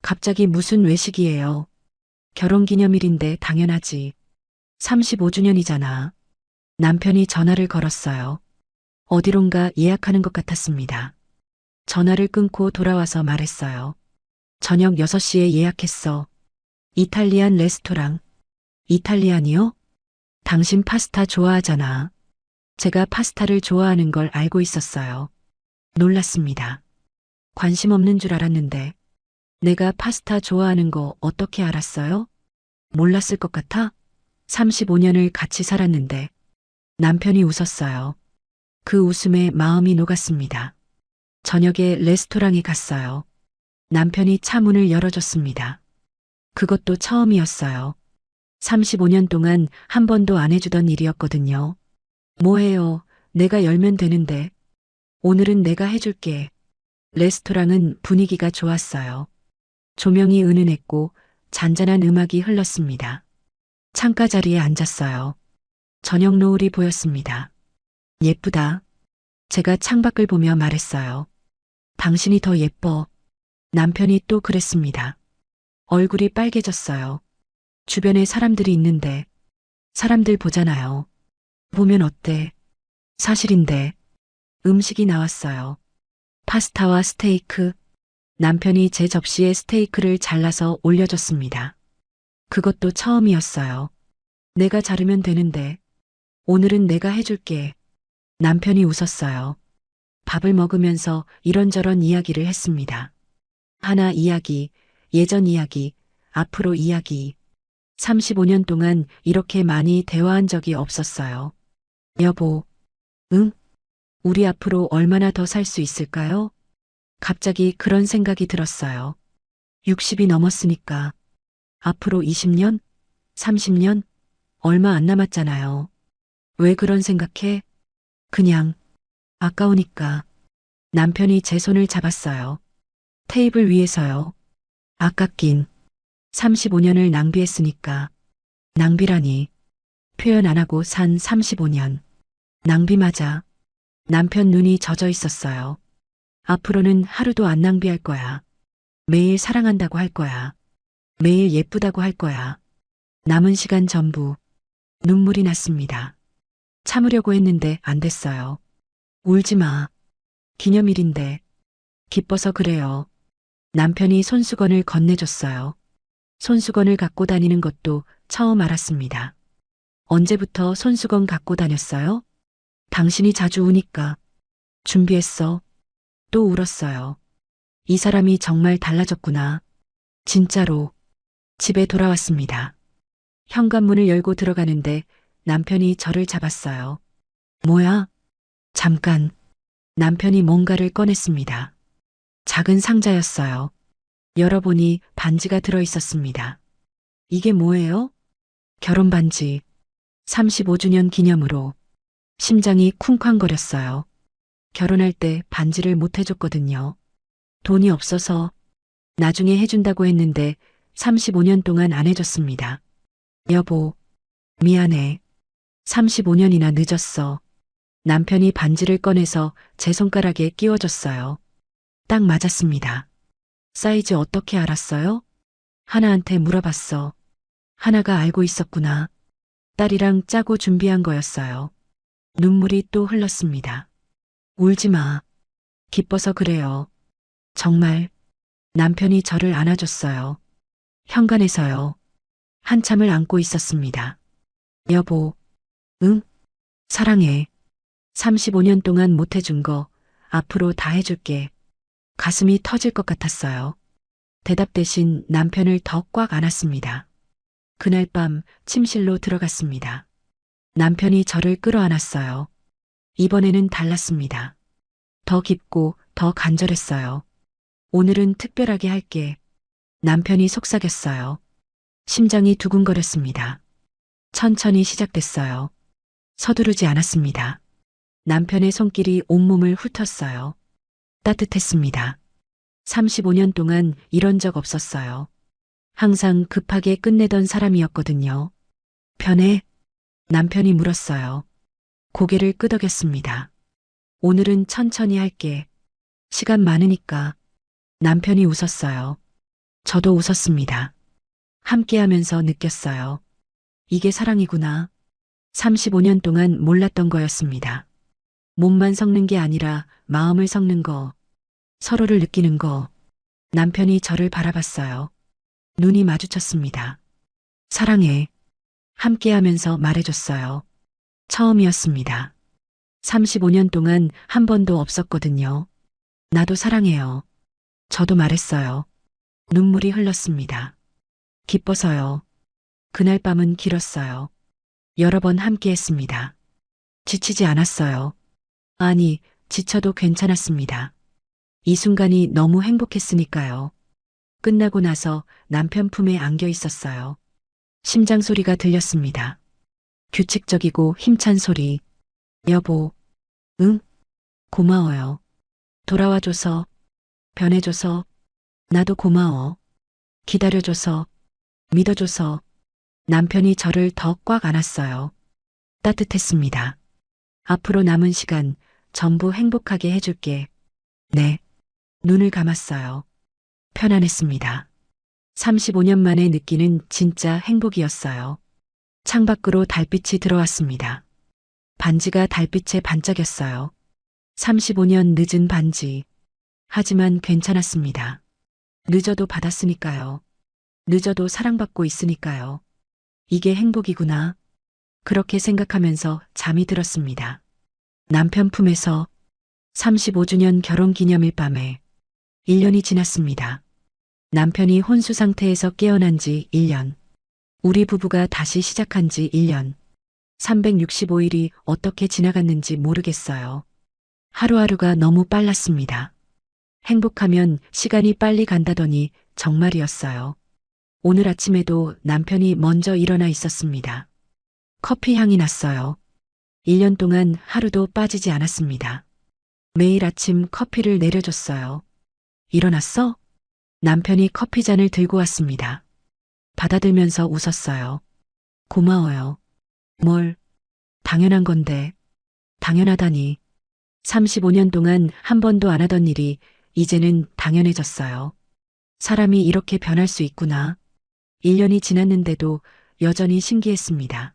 갑자기 무슨 외식이에요. 결혼기념일인데 당연하지. 35주년이잖아. 남편이 전화를 걸었어요. 어디론가 예약하는 것 같았습니다. 전화를 끊고 돌아와서 말했어요. 저녁 6시에 예약했어. 이탈리안 레스토랑. 이탈리안이요? 당신 파스타 좋아하잖아. 제가 파스타를 좋아하는 걸 알고 있었어요. 놀랐습니다. 관심 없는 줄 알았는데 내가 파스타 좋아하는 거 어떻게 알았어요? 몰랐을 것 같아? 35년을 같이 살았는데. 남편이 웃었어요. 그 웃음에 마음이 녹았습니다. 저녁에 레스토랑에 갔어요. 남편이 차 문을 열어줬습니다. 그것도 처음이었어요. 35년 동안 한 번도 안 해주던 일이었거든요. 뭐해요? 내가 열면 되는데. 오늘은 내가 해줄게. 레스토랑은 분위기가 좋았어요. 조명이 은은했고 잔잔한 음악이 흘렀습니다. 창가 자리에 앉았어요. 저녁 노을이 보였습니다. 예쁘다. 제가 창밖을 보며 말했어요. 당신이 더 예뻐. 남편이 또 그랬습니다. 얼굴이 빨개졌어요. 주변에 사람들이 있는데 사람들 보잖아요. 보면 어때? 사실인데. 음식이 나왔어요. 파스타와 스테이크. 남편이 제 접시에 스테이크를 잘라서 올려줬습니다. 그것도 처음이었어요. 내가 자르면 되는데. 오늘은 내가 해줄게. 남편이 웃었어요. 밥을 먹으면서 이런저런 이야기를 했습니다. 하나 이야기, 예전 이야기, 앞으로 이야기. 35년 동안 이렇게 많이 대화한 적이 없었어요. 여보, 응? 우리 앞으로 얼마나 더 살 수 있을까요? 갑자기 그런 생각이 들었어요. 60이 넘었으니까. 앞으로 20년? 30년? 얼마 안 남았잖아요. 왜 그런 생각해? 그냥 아까우니까. 남편이 제 손을 잡았어요. 테이블 위에서요. 아깝긴. 35년을 낭비했으니까. 낭비라니. 표현 안 하고 산 35년. 낭비 맞아. 남편 눈이 젖어 있었어요. 앞으로는 하루도 안 낭비할 거야. 매일 사랑한다고 할 거야. 매일 예쁘다고 할 거야. 남은 시간 전부 눈물이 났습니다. 참으려고 했는데 안 됐어요. 울지 마. 기념일인데. 기뻐서 그래요. 남편이 손수건을 건네줬어요. 손수건을 갖고 다니는 것도 처음 알았습니다. 언제부터 손수건 갖고 다녔어요? 당신이 자주 우니까. 준비했어. 또 울었어요. 이 사람이 정말 달라졌구나. 진짜로. 집에 돌아왔습니다. 현관문을 열고 들어가는데 남편이 저를 잡았어요. 뭐야? 잠깐. 남편이 뭔가를 꺼냈습니다. 작은 상자였어요. 열어보니 반지가 들어 있었습니다. 이게 뭐예요? 결혼 반지. 35주년 기념으로. 심장이 쿵쾅거렸어요. 결혼할 때 반지를 못 해줬거든요. 돈이 없어서 나중에 해준다고 했는데 35년 동안 안 해줬습니다. 여보, 미안해. 35년이나 늦었어. 남편이 반지를 꺼내서 제 손가락에 끼워줬어요. 딱 맞았습니다. 사이즈 어떻게 알았어요? 하나한테 물어봤어. 하나가 알고 있었구나. 딸이랑 짜고 준비한 거였어요. 눈물이 또 흘렀습니다. 울지 마. 기뻐서 그래요. 정말. 남편이 저를 안아줬어요. 현관에서요. 한참을 안고 있었습니다. 여보, 응? 사랑해. 35년 동안 못 해준 거 앞으로 다 해줄게. 가슴이 터질 것 같았어요. 대답 대신 남편을 더 꽉 안았습니다. 그날 밤 침실로 들어갔습니다. 남편이 저를 끌어안았어요. 이번에는 달랐습니다. 더 깊고 더 간절했어요. 오늘은 특별하게 할게. 남편이 속삭였어요. 심장이 두근거렸습니다. 천천히 시작됐어요. 서두르지 않았습니다. 남편의 손길이 온몸을 훑었어요. 따뜻했습니다. 35년 동안 이런 적 없었어요. 항상 급하게 끝내던 사람이었거든요. 편해? 남편이 물었어요. 고개를 끄덕였습니다. 오늘은 천천히 할게. 시간 많으니까. 남편이 웃었어요. 저도 웃었습니다. 함께하면서 느꼈어요. 이게 사랑이구나. 35년 동안 몰랐던 거였습니다. 몸만 섞는 게 아니라 마음을 섞는 거, 서로를 느끼는 거. 남편이 저를 바라봤어요. 눈이 마주쳤습니다. 사랑해. 함께하면서 말해줬어요. 처음이었습니다. 35년 동안 한 번도 없었거든요. 나도 사랑해요. 저도 말했어요. 눈물이 흘렀습니다. 기뻐서요. 그날 밤은 길었어요. 여러 번 함께했습니다. 지치지 않았어요. 아니, 지쳐도 괜찮았습니다. 이 순간이 너무 행복했으니까요. 끝나고 나서 남편 품에 안겨 있었어요. 심장 소리가 들렸습니다. 규칙적이고 힘찬 소리. 여보, 응? 고마워요. 돌아와줘서, 변해줘서, 나도 고마워. 기다려줘서, 믿어줘서, 남편이 저를 더 꽉 안았어요. 따뜻했습니다. 앞으로 남은 시간 전부 행복하게 해줄게. 네. 눈을 감았어요. 편안했습니다. 35년 만에 느끼는 진짜 행복이었어요. 창밖으로 달빛이 들어왔습니다. 반지가 달빛에 반짝였어요. 35년 늦은 반지. 하지만 괜찮았습니다. 늦어도 받았으니까요. 늦어도 사랑받고 있으니까요. 이게 행복이구나. 그렇게 생각하면서 잠이 들었습니다. 남편 품에서 35주년 결혼기념일 밤에 1년이 지났습니다. 남편이 혼수 상태에서 깨어난 지 1년. 우리 부부가 다시 시작한 지 1년. 365일이 어떻게 지나갔는지 모르겠어요. 하루하루가 너무 빨랐습니다. 행복하면 시간이 빨리 간다더니 정말이었어요. 오늘 아침에도 남편이 먼저 일어나 있었습니다. 커피 향이 났어요. 1년 동안 하루도 빠지지 않았습니다. 매일 아침 커피를 내려줬어요. 일어났어? 남편이 커피잔을 들고 왔습니다. 받아들면서 웃었어요. 고마워요. 뭘? 당연한 건데. 당연하다니. 35년 동안 한 번도 안 하던 일이 이제는 당연해졌어요. 사람이 이렇게 변할 수 있구나. 1년이 지났는데도 여전히 신기했습니다.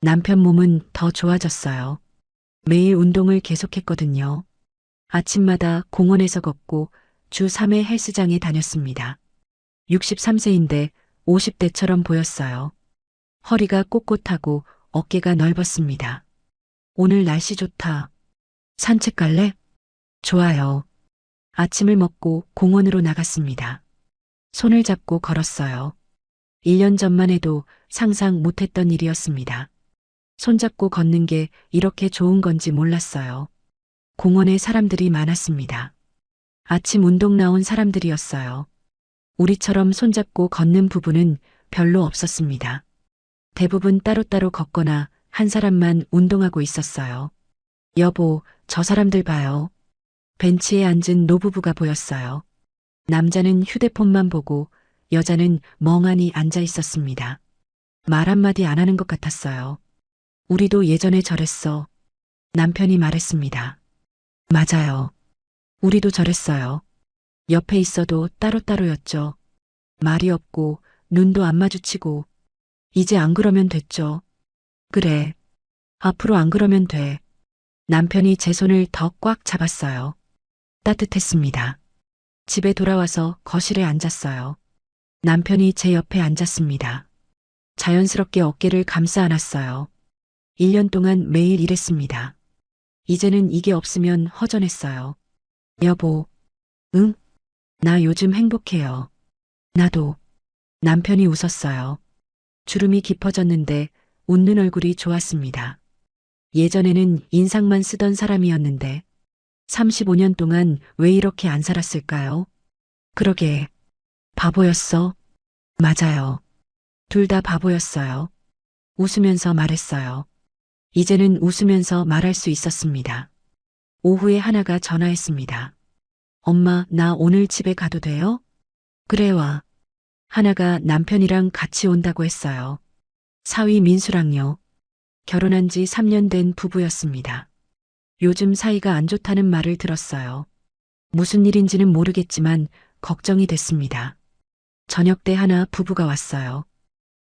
남편 몸은 더 좋아졌어요. 매일 운동을 계속했거든요. 아침마다 공원에서 걷고 주 3회 헬스장에 다녔습니다. 63세인데 50대처럼 보였어요. 허리가 꼿꼿하고 어깨가 넓었습니다. 오늘 날씨 좋다. 산책 갈래? 좋아요. 아침을 먹고 공원으로 나갔습니다. 손을 잡고 걸었어요. 1년 전만 해도 상상 못했던 일이었습니다. 손잡고 걷는 게 이렇게 좋은 건지 몰랐어요. 공원에 사람들이 많았습니다. 아침 운동 나온 사람들이었어요. 우리처럼 손잡고 걷는 부부는 별로 없었습니다. 대부분 따로따로 걷거나 한 사람만 운동하고 있었어요. 여보, 저 사람들 봐요. 벤치에 앉은 노부부가 보였어요. 남자는 휴대폰만 보고 여자는 멍하니 앉아 있었습니다. 말 한마디 안 하는 것 같았어요. 우리도 예전에 저랬어. 남편이 말했습니다. 맞아요. 우리도 저랬어요. 옆에 있어도 따로따로였죠. 말이 없고 눈도 안 마주치고 이제 안 그러면 됐죠. 그래. 앞으로 안 그러면 돼. 남편이 제 손을 더 꽉 잡았어요. 따뜻했습니다. 집에 돌아와서 거실에 앉았어요. 남편이 제 옆에 앉았습니다. 자연스럽게 어깨를 감싸 안았어요. 1년 동안 매일 일했습니다. 이제는 이게 없으면 허전했어요. 여보, 응? 나 요즘 행복해요. 나도. 남편이 웃었어요. 주름이 깊어졌는데 웃는 얼굴이 좋았습니다. 예전에는 인상만 쓰던 사람이었는데 35년 동안 왜 이렇게 안 살았을까요? 그러게. 바보였어. 맞아요. 둘 다 바보였어요. 웃으면서 말했어요. 이제는 웃으면서 말할 수 있었습니다. 오후에 하나가 전화했습니다. 엄마, 나 오늘 집에 가도 돼요? 그래 와. 하나가 남편이랑 같이 온다고 했어요. 사위 민수랑요. 결혼한 지 3년 된 부부였습니다. 요즘 사이가 안 좋다는 말을 들었어요. 무슨 일인지는 모르겠지만 걱정이 됐습니다. 저녁 때 하나 부부가 왔어요.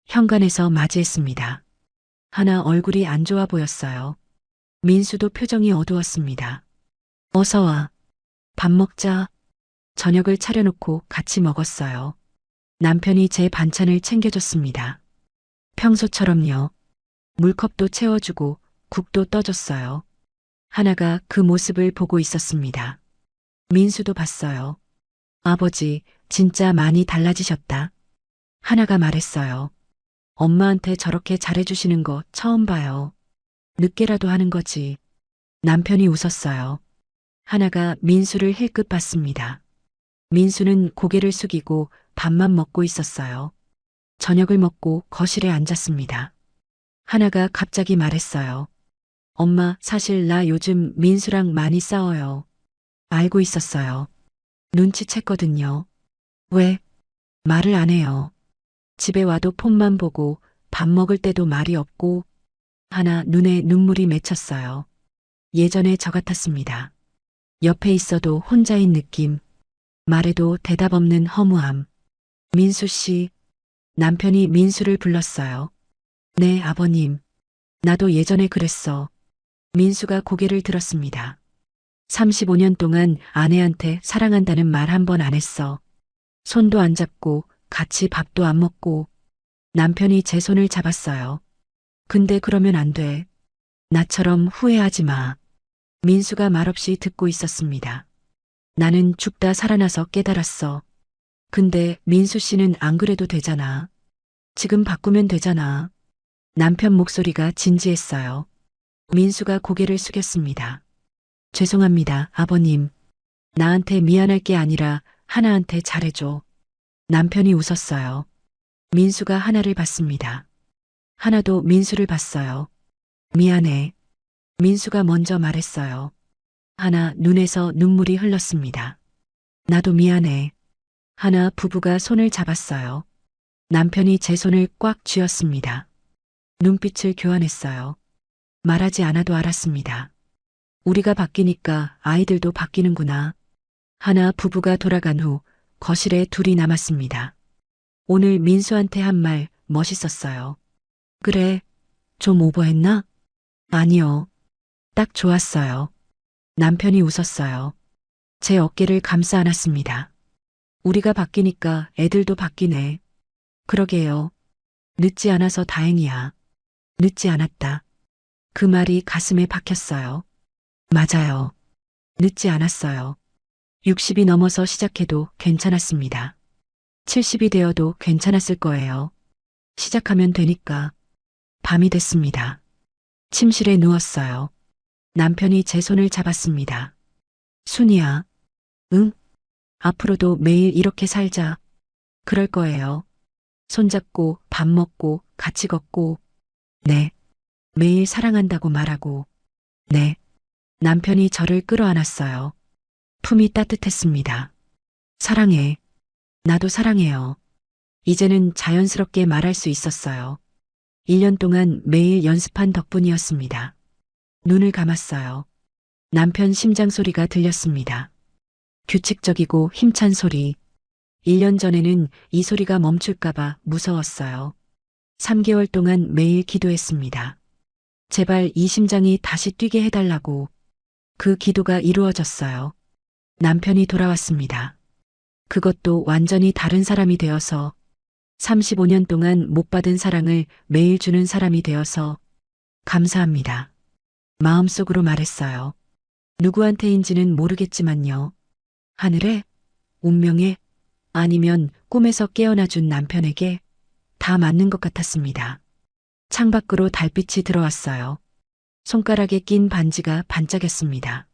현관에서 맞이했습니다. 하나 얼굴이 안 좋아 보였어요. 민수도 표정이 어두웠습니다. 어서 와. 밥 먹자. 저녁을 차려놓고 같이 먹었어요. 남편이 제 반찬을 챙겨줬습니다. 평소처럼요. 물컵도 채워주고 국도 떠줬어요. 하나가 그 모습을 보고 있었습니다. 민수도 봤어요. 아버지, 진짜 많이 달라지셨다. 하나가 말했어요. 엄마한테 저렇게 잘해주시는 거 처음 봐요. 늦게라도 하는 거지. 남편이 웃었어요. 하나가 민수를 힐끗 봤습니다. 민수는 고개를 숙이고 밥만 먹고 있었어요. 저녁을 먹고 거실에 앉았습니다. 하나가 갑자기 말했어요. 엄마, 사실 나 요즘 민수랑 많이 싸워요. 알고 있었어요. 눈치챘거든요. 왜? 말을 안 해요. 집에 와도 폰만 보고 밥 먹을 때도 말이 없고 하나 눈에 눈물이 맺혔어요. 예전에 저 같았습니다. 옆에 있어도 혼자인 느낌. 말해도 대답 없는 허무함. 민수 씨. 남편이 민수를 불렀어요. 네, 아버님. 나도 예전에 그랬어. 민수가 고개를 들었습니다. 35년 동안 아내한테 사랑한다는 말 한 번 안 했어. 손도 안 잡고 같이 밥도 안 먹고 남편이 제 손을 잡았어요. 근데 그러면 안 돼. 나처럼 후회하지 마. 민수가 말없이 듣고 있었습니다. 나는 죽다 살아나서 깨달았어. 근데 민수 씨는 안 그래도 되잖아. 지금 바꾸면 되잖아. 남편 목소리가 진지했어요. 민수가 고개를 숙였습니다. 죄송합니다, 아버님. 나한테 미안할 게 아니라 하나한테 잘해줘. 남편이 웃었어요. 민수가 하나를 봤습니다. 하나도 민수를 봤어요. 미안해. 민수가 먼저 말했어요. 하나 눈에서 눈물이 흘렀습니다. 나도 미안해. 하나 부부가 손을 잡았어요. 남편이 제 손을 꽉 쥐었습니다. 눈빛을 교환했어요. 말하지 않아도 알았습니다. 우리가 바뀌니까 아이들도 바뀌는구나. 하나 부부가 돌아간 후 거실에 둘이 남았습니다. 오늘 민수한테 한 말 멋있었어요. 그래, 좀 오버했나? 아니요. 딱 좋았어요. 남편이 웃었어요. 제 어깨를 감싸 안았습니다. 우리가 바뀌니까 애들도 바뀌네. 그러게요. 늦지 않아서 다행이야. 늦지 않았다. 그 말이 가슴에 박혔어요. 맞아요. 늦지 않았어요. 60이 넘어서 시작해도 괜찮았습니다. 70이 되어도 괜찮았을 거예요. 시작하면 되니까. 밤이 됐습니다. 침실에 누웠어요. 남편이 제 손을 잡았습니다. 순이야. 응? 앞으로도 매일 이렇게 살자. 그럴 거예요. 손잡고 밥 먹고 같이 걷고. 네. 매일 사랑한다고 말하고. 네. 남편이 저를 끌어안았어요. 품이 따뜻했습니다. 사랑해. 나도 사랑해요. 이제는 자연스럽게 말할 수 있었어요. 1년 동안 매일 연습한 덕분이었습니다. 눈을 감았어요. 남편 심장 소리가 들렸습니다. 규칙적이고 힘찬 소리. 1년 전에는 이 소리가 멈출까봐 무서웠어요. 3개월 동안 매일 기도했습니다. 제발 이 심장이 다시 뛰게 해달라고. 그 기도가 이루어졌어요. 남편이 돌아왔습니다. 그것도 완전히 다른 사람이 되어서 35년 동안 못 받은 사랑을 매일 주는 사람이 되어서 감사합니다. 마음속으로 말했어요. 누구한테인지는 모르겠지만요. 하늘에, 운명에, 아니면 꿈에서 깨어나 준 남편에게 다 맞는 것 같았습니다. 창밖으로 달빛이 들어왔어요. 손가락에 낀 반지가 반짝였습니다.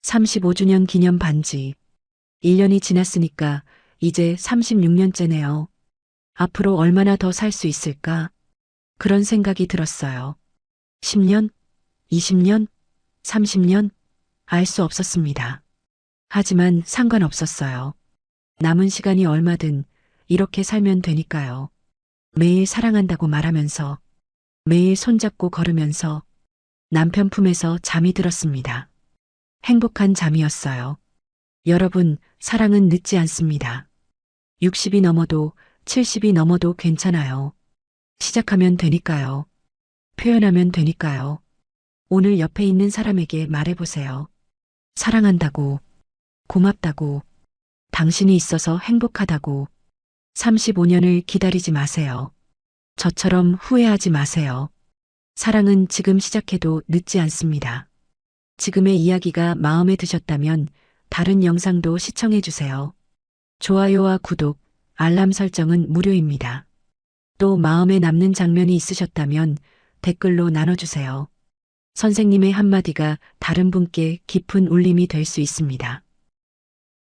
35주년 기념 반지. 1년이 지났으니까 이제 36년째네요. 앞으로 얼마나 더 살 수 있을까? 그런 생각이 들었어요. 10년? 20년? 30년? 알 수 없었습니다. 하지만 상관없었어요. 남은 시간이 얼마든 이렇게 살면 되니까요. 매일 사랑한다고 말하면서, 매일 손잡고 걸으면서 남편 품에서 잠이 들었습니다. 행복한 잠이었어요. 여러분, 사랑은 늦지 않습니다. 60이 넘어도 70이 넘어도 괜찮아요. 시작하면 되니까요. 표현하면 되니까요. 오늘 옆에 있는 사람에게 말해보세요. 사랑한다고, 고맙다고, 당신이 있어서 행복하다고. 35년을 기다리지 마세요. 저처럼 후회하지 마세요. 사랑은 지금 시작해도 늦지 않습니다. 지금의 이야기가 마음에 드셨다면 다른 영상도 시청해주세요. 좋아요와 구독, 알람 설정은 무료입니다. 또 마음에 남는 장면이 있으셨다면 댓글로 나눠주세요. 선생님의 한마디가 다른 분께 깊은 울림이 될 수 있습니다.